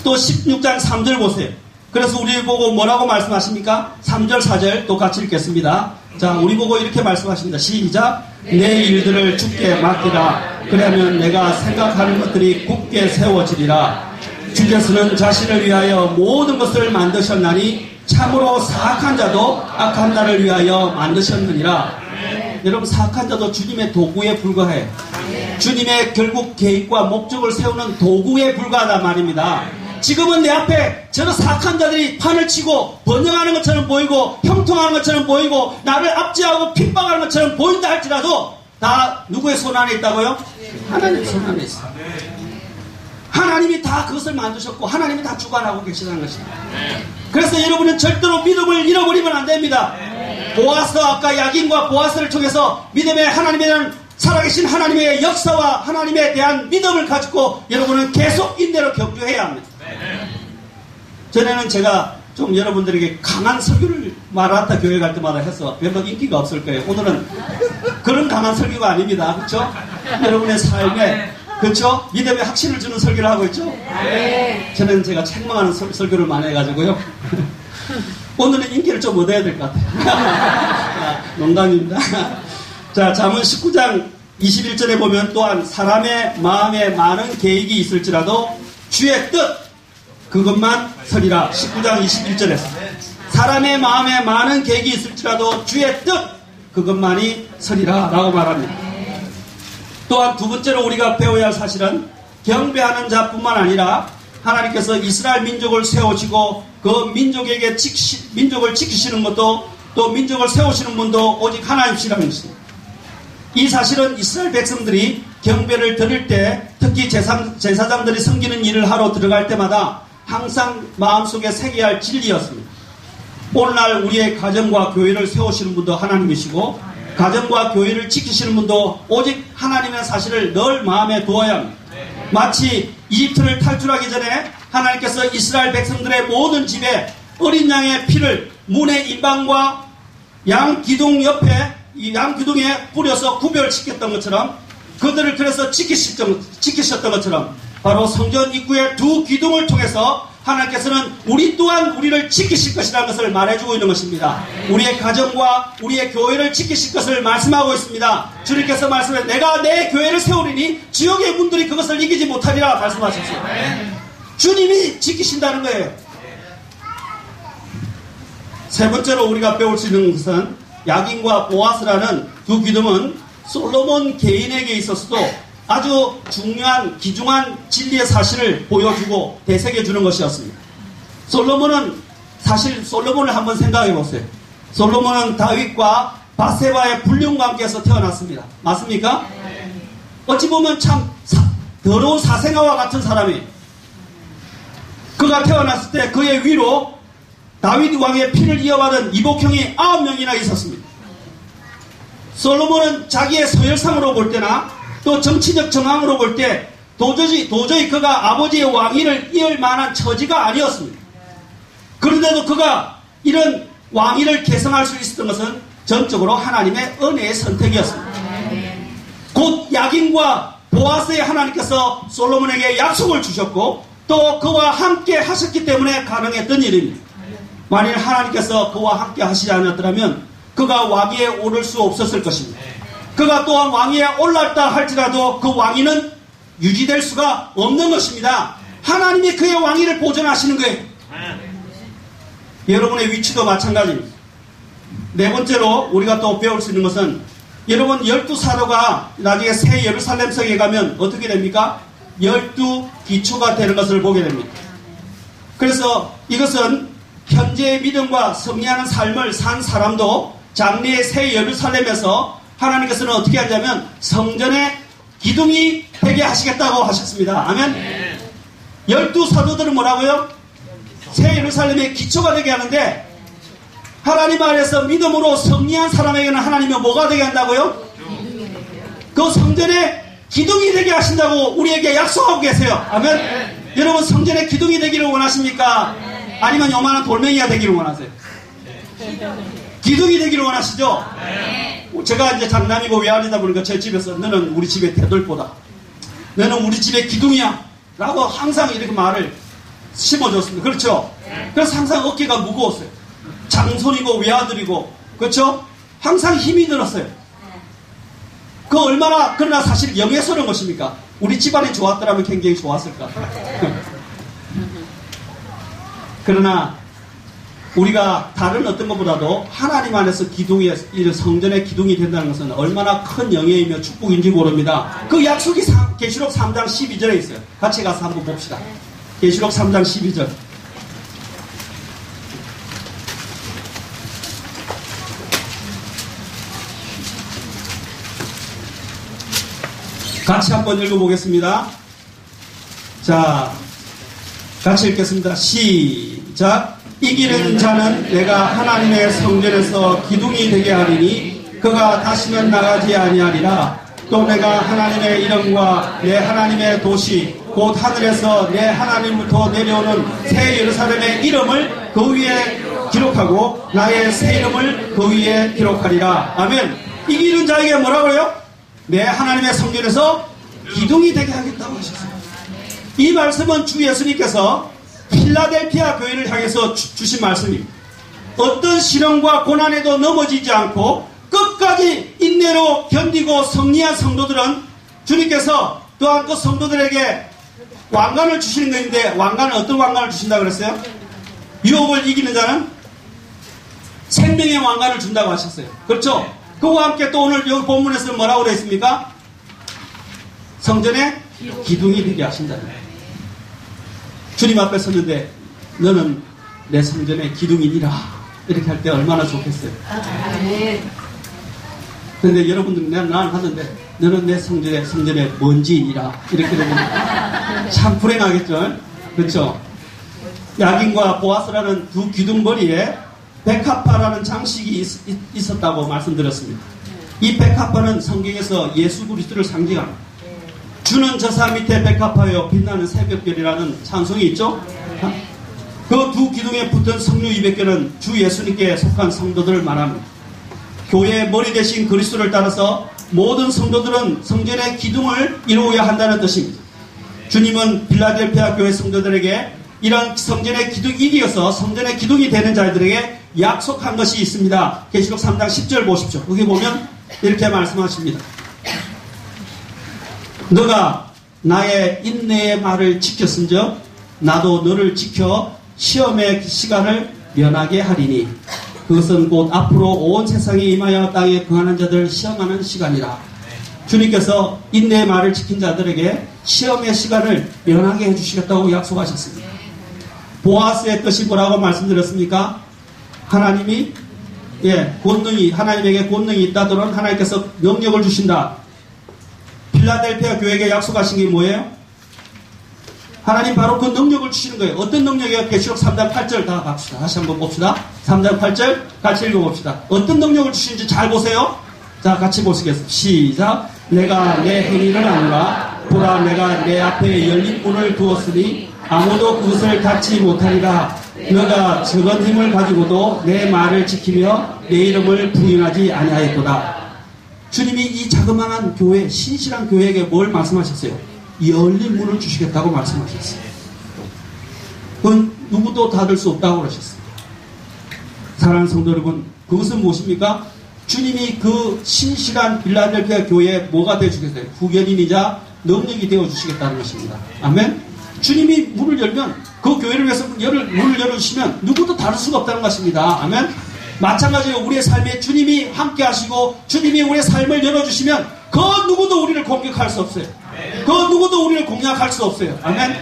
또 16장 3절 보세요. 그래서 우리 보고 뭐라고 말씀하십니까? 3절 4절 또 같이 읽겠습니다. 자, 우리 보고 이렇게 말씀하십니다. 시작. 내 일들을 주께 맡기라. 그러면 내가 생각하는 것들이 굳게 세워지리라. 주께서는 자신을 위하여 모든 것을 만드셨나니 참으로 사악한 자도 악한 나를 위하여 만드셨느니라. 여러분, 사악한 자도 주님의 도구에 불과해요. 주님의 결국 계획과 목적을 세우는 도구에 불과하단 말입니다. 지금은 내 앞에 저런 사악한 자들이 판을 치고 번영하는 것처럼 보이고 형통하는 것처럼 보이고 나를 압제하고 핍박하는 것처럼 보인다 할지라도 다 누구의 손 안에 있다고요? 하나님의 손 안에 있어요. 하나님이 다 그것을 만드셨고 하나님이 다 주관하고 계시다는 것입니다. 그래서 여러분은 절대로 믿음을 잃어버리면 안 됩니다. 보아스, 아까 야긴과 보아스를 통해서 믿음의 하나님에 대한 살아계신 하나님의 역사와 하나님에 대한 믿음을 가지고 여러분은 계속 인내로 경주해야 합니다. 전에는 제가 좀 여러분들에게 강한 설교를 마라타 교회 갈 때마다 해서 별로 인기가 없을 거예요. 오늘은 그런 강한 설교가 아닙니다. 그렇죠? 여러분의 삶에 그렇죠? 믿음의 확신을 주는 설교를 하고 있죠? 저는 제가 책망하는 설교를 많이 해가지고요. 오늘은 인기를 좀 얻어야 될 것 같아요. 농담입니다. 자, 잠언 19장 21절에 보면 또한 사람의 마음에 많은 계획이 있을지라도 주의 뜻 그것만 서리라. 19장 21절에서 사람의 마음에 많은 계획이 있을지라도 주의 뜻 그것만이 서리라 라고 말합니다. 또한 두 번째로 우리가 배워야 할 사실은 경배하는 자뿐만 아니라 하나님께서 이스라엘 민족을 세우시고 그 민족을 지키시는 것도 또 민족을 세우시는 분도 오직 하나님이시라는 것입니다. 이 사실은 이스라엘 백성들이 경배를 드릴 때 특히 제사장들이 섬기는 일을 하러 들어갈 때마다 항상 마음속에 새겨야 할 진리였습니다. 오늘날 우리의 가정과 교회를 세우시는 분도 하나님이시고 가정과 교회를 지키시는 분도 오직 하나님의 사실을 늘 마음에 두어야 합니다. 마치 이집트를 탈출하기 전에 하나님께서 이스라엘 백성들의 모든 집에 어린 양의 피를 문의 인방과 양 기둥 옆에 이 양 기둥에 뿌려서 구별시켰던 것처럼 그들을 그래서 지키셨던 것처럼 바로 성전 입구의 두 기둥을 통해서 하나님께서는 우리 또한 우리를 지키실 것이라는 것을 말해주고 있는 것입니다. 우리의 가정과 우리의 교회를 지키실 것을 말씀하고 있습니다. 주님께서 말씀해 내가 내 교회를 세우리니 지옥의 문들이 그것을 이기지 못하리라 말씀하셨어요. 주님이 지키신다는 거예요. 세 번째로 우리가 배울 수 있는 것은 야긴과 보아스라는 두 기둥은 솔로몬 개인에게 있어서도 아주 중요한 귀중한 진리의 사실을 보여주고 되새겨주는 것이었습니다. 솔로몬을 한번 생각해 보세요. 솔로몬은 다윗과 바세바의 불륜과 함께해서 태어났습니다. 맞습니까? 어찌 보면 참 더러운 사생아와 같은 사람이에요. 그가 태어났을 때 그의 위로 다윗 왕의 피를 이어받은 이복형이 9명이나 있었습니다. 솔로몬은 자기의 서열상으로 볼 때나 또 정치적 정황으로 볼 때 도저히 그가 아버지의 왕위를 이을 만한 처지가 아니었습니다. 그런데도 그가 이런 왕위를 계승할 수 있었던 것은 전적으로 하나님의 은혜의 선택이었습니다. 곧 야긴과 보아스의 하나님께서 솔로몬에게 약속을 주셨고 또 그와 함께 하셨기 때문에 가능했던 일입니다. 만일 하나님께서 그와 함께 하시지 않았더라면 그가 왕위에 오를 수 없었을 것입니다. 그가 또한 왕위에 올랐다 할지라도 그 왕위는 유지될 수가 없는 것입니다. 하나님이 그의 왕위를 보존하시는 거예요. 여러분의 위치도 마찬가지입니다. 네 번째로 우리가 또 배울 수 있는 것은 여러분 12사도가 나중에 새 예루살렘 성에 가면 어떻게 됩니까? 12기초가 되는 것을 보게 됩니다. 그래서 이것은 현재의 믿음과 승리하는 삶을 산 사람도 장래의 새 예루살렘에서 하나님께서는 어떻게 하냐면 성전의 기둥이 되게 하시겠다고 하셨습니다. 아멘. 12사도들은 뭐라고요? 새 예루살렘의 기초가 되게 하는데 하나님 안에서 믿음으로 승리한 사람에게는 하나님이 뭐가 되게 한다고요? 그 성전의 기둥이 되게 하신다고 우리에게 약속하고 계세요. 아멘. 여러분 성전의 기둥이 되기를 원하십니까? 아니면 요만한 돌멩이가 되기를 원하세요? 기둥이 되기를 원하시죠? 제가 이제 장남이고 외아리다 보니까 제 집에서 너는 우리 집의 대돌보다 너는 우리 집의 기둥이야 라고 항상 이렇게 말을 심어줬습니다. 그렇죠? 그래서 항상 어깨가 무거웠어요. 장손이고 외아들이고 그렇죠? 항상 힘이 들었어요. 그 얼마나 그러나 사실 영예스러운 것입니까? 우리 집안이 좋았더라면 굉장히 좋았을까? 그러나 우리가 다른 어떤 것보다도 하나님 안에서 성전의 기둥이 된다는 것은 얼마나 큰 영예이며 축복인지 모릅니다. 그 약속이 계시록 3장 12절에 있어요. 같이 가서 한번 봅시다. 계시록 3장 12절. 같이 한번 읽어보겠습니다. 자, 같이 읽겠습니다. 시작. 이기는 자는 내가 하나님의 성전에서 기둥이 되게 하리니 그가 다시는 나가지 아니하리라. 또 내가 하나님의 이름과 내 하나님의 도시 곧 하늘에서 내 하나님부터 내려오는 새 예루살렘의 이름을 그 위에 기록하고 나의 새 이름을 그 위에 기록하리라. 아멘. 이기는 자에게 뭐라고요? 내 하나님의 성전에서 기둥이 되게 하겠다고 하셨어요. 이 말씀은 주 예수님께서 필라델피아 교회를 향해서 주신 말씀입니다. 어떤 시련과 고난에도 넘어지지 않고 끝까지 인내로 견디고 승리한 성도들은 주님께서 또한 그 성도들에게 왕관을 주시는 것인데, 왕관은 어떤 왕관을 주신다고 그랬어요? 유혹을 이기는 자는 생명의 왕관을 준다고 하셨어요. 그렇죠? 그와 함께 또 오늘 여기 본문에서 뭐라고 되어 있습니까? 성전에 기둥이 되게 하신다. 주님 앞에 섰는데 너는 내 성전의 기둥이니라, 이렇게 할 때 얼마나 좋겠어요. 근데 여러분들은 나는 하는데 너는 내 성전의 먼지이니라, 이렇게 되면 참 불행하겠죠. 그렇죠? 야긴과 보아스라는 두 기둥머리에 백합화라는 장식이 있었다고 말씀드렸습니다. 이 백합화는 성경에서 예수 그리스도를 상징합니다. 주는 저사 밑에 백합화여 빛나는 새벽별이라는 찬송이 있죠. 그 두 기둥에 붙은 성류 200개는 주 예수님께 속한 성도들을 말합니다. 교회의 머리 대신 그리스도를 따라서 모든 성도들은 성전의 기둥을 이루어야 한다는 뜻입니다. 주님은 필라델피아 교회 성도들에게 이런 성전의 기둥이 이어서 성전의 기둥이 되는 자들에게 약속한 것이 있습니다. 계시록 3장 10절 보십시오. 거기 보면 이렇게 말씀하십니다. 너가 나의 인내의 말을 지켰은즉 나도 너를 지켜 시험의 시간을 면하게 하리니 그것은 곧 앞으로 온 세상에 임하여 땅에 거하는 자들을 시험하는 시간이라. 주님께서 인내의 말을 지킨 자들에게 시험의 시간을 면하게 해주시겠다고 약속하셨습니다. 보아스의 뜻이 뭐라고 말씀드렸습니까? 하나님이 하나님에게 권능이 있다더러 하나님께서 능력을 주신다. 필라델피아 교회에게 약속하신 게 뭐예요? 하나님 바로 그 능력을 주시는 거예요. 어떤 능력이에요? 계시록 3장 8절 다 갑시다. 다시 한번 봅시다. 3장 8절 같이 읽어봅시다. 어떤 능력을 주시는지 잘 보세요. 자, 같이 보시겠습니다. 시작. 내가 내 행위를 아노라. 보라, 내가 내 앞에 열린 문을 두었으니 아무도 그것을 닫지 못하리라. 너가 적은 힘을 가지고도 내 말을 지키며 내 이름을 부인하지 아니하였도다. 주님이 이 자그마한 교회, 신실한 교회에게 뭘 말씀하셨어요? 열린 문을 주시겠다고 말씀하셨어요. 그건 누구도 닫을 수 없다고 그러셨어요. 사랑하는 성도 여러분, 그것은 무엇입니까? 주님이 그 신실한 필라델피아 교회에 뭐가 되어주겠어요? 후견인이자 능력이 되어주시겠다는 것입니다. 아멘? 주님이 문을 열면, 그 교회를 위해서 문을 열어주시면 누구도 다룰 수가 없다는 것입니다. 아멘? 마찬가지로 우리의 삶에 주님이 함께 하시고 주님이 우리의 삶을 열어주시면 그 누구도 우리를 공격할 수 없어요. 그 누구도 우리를 공략할 수 없어요. 아멘?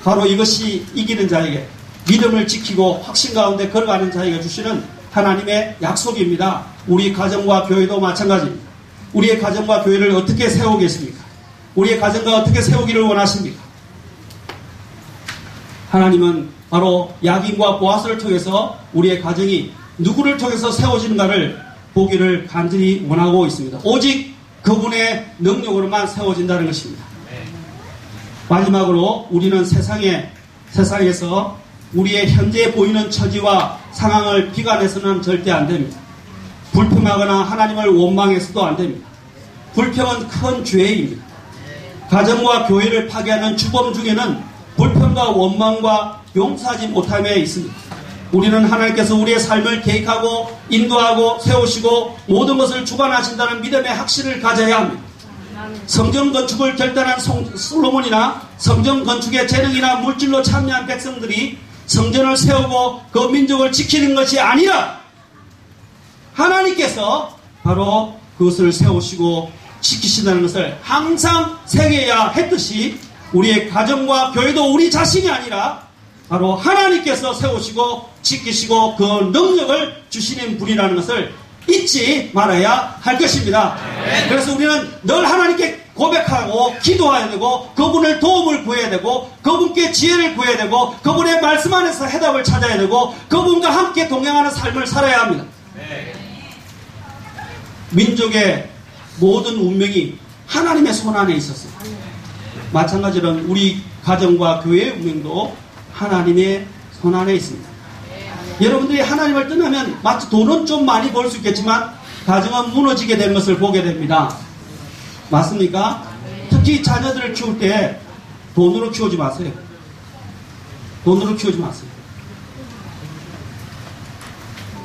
바로 이것이 이기는 자에게, 믿음을 지키고 확신 가운데 걸어가는 자에게 주시는 하나님의 약속입니다. 우리 가정과 교회도 마찬가지입니다. 우리의 가정과 교회를 어떻게 세우겠습니까? 우리의 가정과 어떻게 세우기를 원하십니까? 하나님은 바로 야긴과 보아스를 통해서 우리의 가정이 누구를 통해서 세워지는가를 보기를 간절히 원하고 있습니다. 오직 그분의 능력으로만 세워진다는 것입니다. 마지막으로 우리는 세상에서 우리의 현재 보이는 처지와 상황을 비관해서는 절대 안 됩니다. 불평하거나 하나님을 원망해서도 안 됩니다. 불평은 큰 죄입니다. 가정과 교회를 파괴하는 주범 중에는 불평과 원망과 용서하지 못함에 있습니다. 우리는 하나님께서 우리의 삶을 계획하고 인도하고 세우시고 모든 것을 주관하신다는 믿음의 확신을 가져야 합니다. 성전 건축을 결단한 솔로몬이나 성전 건축의 재능이나 물질로 참여한 백성들이 성전을 세우고 그 민족을 지키는 것이 아니라 하나님께서 바로 그것을 세우시고 지키신다는 것을 항상 새겨야 했듯이 우리의 가정과 교회도 우리 자신이 아니라 바로 하나님께서 세우시고 지키시고 그 능력을 주시는 분이라는 것을 잊지 말아야 할 것입니다. 그래서 우리는 늘 하나님께 고백하고 기도해야 되고 그분을 도움을 구해야 되고 그분께 지혜를 구해야 되고 그분의 말씀 안에서 해답을 찾아야 되고 그분과 함께 동행하는 삶을 살아야 합니다. 민족의 모든 운명이 하나님의 손 안에 있었어요. 마찬가지로 우리 가정과 교회의 운명도 하나님의 손 안에 있습니다. 여러분들이 하나님을 떠나면 마치 돈은 좀 많이 벌 수 있겠지만 가정은 무너지게 되는 것을 보게 됩니다. 맞습니까? 특히 자녀들을 키울 때 돈으로 키우지 마세요. 돈으로 키우지 마세요.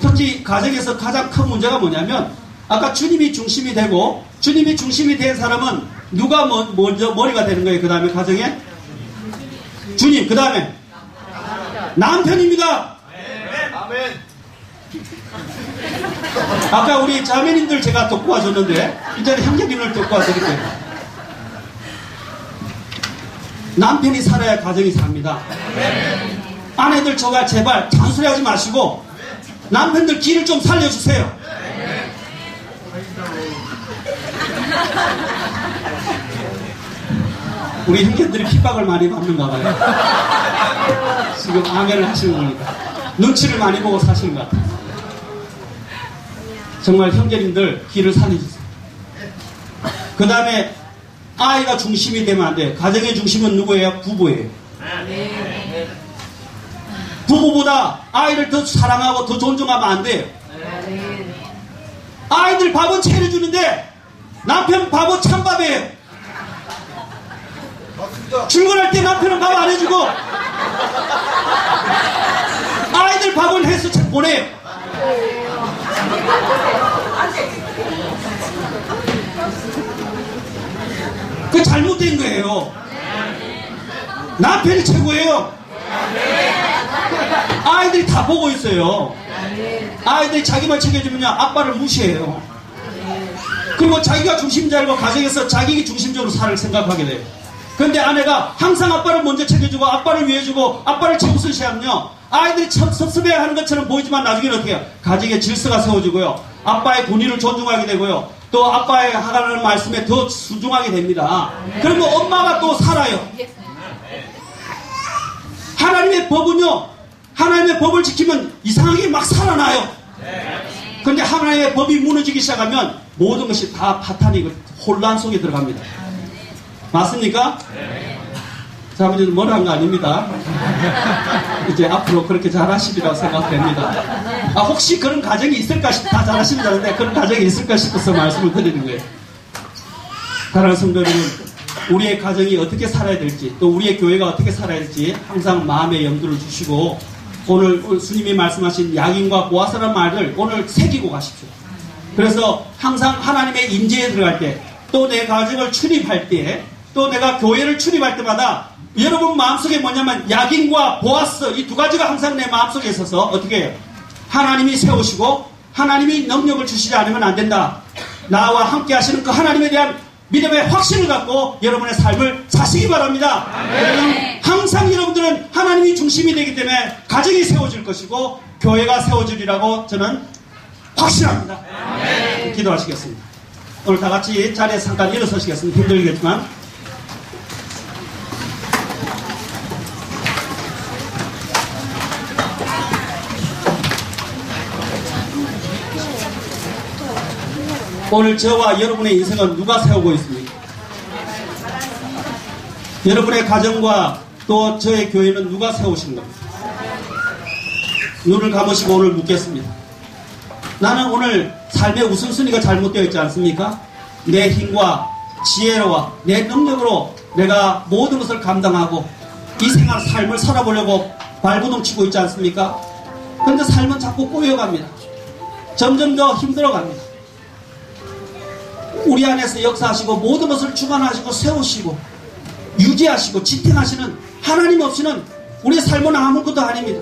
특히 가정에서 가장 큰 문제가 뭐냐면 아까 주님이 중심이 되고 주님이 중심이 된 사람은 누가 먼저 머리가 되는 거예요? 그 다음에 가정에? 주님, 그 다음에 남편입니다. 아멘. 아까 우리 자매님들 제가 돕고 와줬는데 이제는 형제님을 돕고 와드릴게요. 남편이 살아야 가정이 삽니다. 아내들 저가 제발 잔소리하지 마시고 남편들 길을 좀 살려주세요. 우리 형제들이 핍박을 많이 받는가 봐요. 지금 아멘을 하시는 거니까 눈치를 많이 보고 사시는 것 같아요. 정말 형제님들 길을 살려주세요. 그 다음에 아이가 중심이 되면 안 돼요. 가정의 중심은 누구예요? 부부예요. 부부보다 아이를 더 사랑하고 더 존중하면 안 돼요. 아이들 밥은 차려주는데 남편 밥은 찬밥이에요. 출근할 때 남편은 밥 안 해주고 아이들 밥을 해서 보내요. 그 잘못된 거예요. 남편이 최고예요. 아이들이 다 보고 있어요. 아이들이 자기만 챙겨주면요 아빠를 무시해요. 그리고 자기가 중심인 줄 알고 가정에서 자기 중심적으로 살을 생각하게 돼요. 근데 아내가 항상 아빠를 먼저 챙겨주고 아빠를 위해주고 아빠를 최우선시하면요 아이들이 참 섭섭해하는 것처럼 보이지만 나중에는 어떻게 해요? 가정의 질서가 세워지고요 아빠의 권위를 존중하게 되고요 또 아빠의 하라는 말씀에 더 순종하게 됩니다. 그러면 엄마가 또 살아요. 하나님의 법은요 하나님의 법을 지키면 이상하게 막 살아나요. 그런데 하나님의 법이 무너지기 시작하면 모든 것이 다 파탄이고 혼란 속에 들어갑니다. 맞습니까? 자, 아버지는 뭘 한 거 아닙니다. 이제 앞으로 그렇게 잘하시리라고 생각됩니다. 혹시 그런 가정이 있을까 다 잘하신다는데 그런 가정이 있을까 싶어서 말씀을 드리는 거예요. 사랑하는 성도 여러분, 우리의 가정이 어떻게 살아야 될지 또 우리의 교회가 어떻게 살아야 될지 항상 마음에 염두를 주시고 오늘 주님이 말씀하신 야긴과 보아스라는 말을 오늘 새기고 가십시오. 그래서 항상 하나님의 임재에 들어갈 때 또 내 가정을 출입할 때 또 내가 교회를 출입할 때마다 여러분 마음속에 뭐냐면 야긴과 보아스 이 두 가지가 항상 내 마음속에 있어서 어떻게 해요? 하나님이 세우시고 하나님이 능력을 주시지 않으면 안 된다. 나와 함께 하시는 그 하나님에 대한 믿음의 확신을 갖고 여러분의 삶을 사시기 바랍니다. 네. 항상 여러분들은 하나님이 중심이 되기 때문에 가정이 세워질 것이고 교회가 세워지리라고 저는 확신합니다. 네. 기도하시겠습니다. 오늘 다 같이 자리에 잠깐 일어서시겠습니다. 힘들겠지만 오늘 저와 여러분의 인생은 누가 세우고 있습니까? 여러분의 가정과 또 저의 교회는 누가 세우신 겁니까? 눈을 감으시고 오늘 묻겠습니다. 나는 오늘 삶의 우선순위가 잘못되어 있지 않습니까? 내 힘과 지혜와 내 능력으로 내가 모든 것을 감당하고 이 삶을 살아보려고 발부둥치고 있지 않습니까? 그런데 삶은 자꾸 꼬여갑니다. 점점 더 힘들어갑니다. 우리 안에서 역사하시고 모든 것을 주관하시고 세우시고 유지하시고 지탱하시는 하나님 없이는 우리의 삶은 아무것도 아닙니다.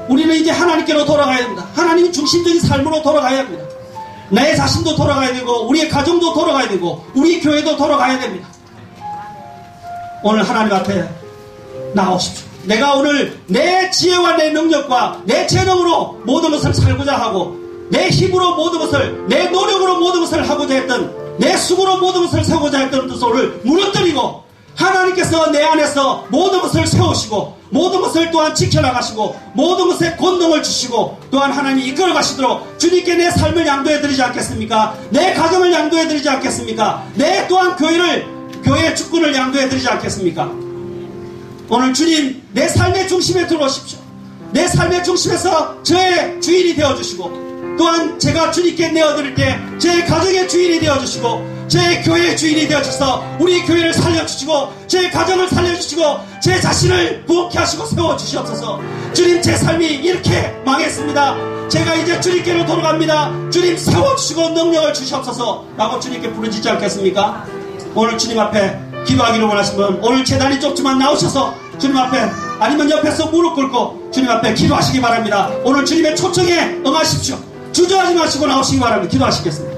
우리는 이제 하나님께로 돌아가야 됩니다. 하나님 중심적인 삶으로 돌아가야 합니다. 내 자신도 돌아가야 되고 우리의 가정도 돌아가야 되고 우리 교회도 돌아가야 됩니다. 오늘 하나님 앞에 나오십시오. 내가 오늘 내 지혜와 내 능력과 내 재능으로 모든 것을 살고자 하고 내 힘으로 모든 것을 내 노력으로 모든 것을 하고자 했던 내 수고로 모든 것을 세우고자 했던 뜻을 무너뜨리고 하나님께서 내 안에서 모든 것을 세우시고 모든 것을 또한 지켜나가시고 모든 것에 권능을 주시고 또한 하나님이 이끌어 가시도록 주님께 내 삶을 양도해 드리지 않겠습니까? 내 가정을 양도해 드리지 않겠습니까? 내 또한 교회의 주권을 양도해 드리지 않겠습니까? 오늘 주님 내 삶의 중심에 들어오십시오. 내 삶의 중심에서 저의 주인이 되어주시고 또한 제가 주님께 내어드릴 때 제 가정의 주인이 되어주시고 제 교회의 주인이 되어주셔서 우리 교회를 살려주시고 제 가정을 살려주시고 제 자신을 부엌케 하시고 세워주시옵소서. 주님 제 삶이 이렇게 망했습니다. 제가 이제 주님께로 돌아갑니다. 주님 세워주시고 능력을 주시옵소서 라고 주님께 부르짖지 않겠습니까? 오늘 주님 앞에 기도하기를 원하시면 오늘 재단이 좁지만 나오셔서 주님 앞에 아니면 옆에서 무릎 꿇고 주님 앞에 기도하시기 바랍니다. 오늘 주님의 초청에 응하십시오. 주저하지 마시고 나오시기 바랍니다. 기도하시겠습니다.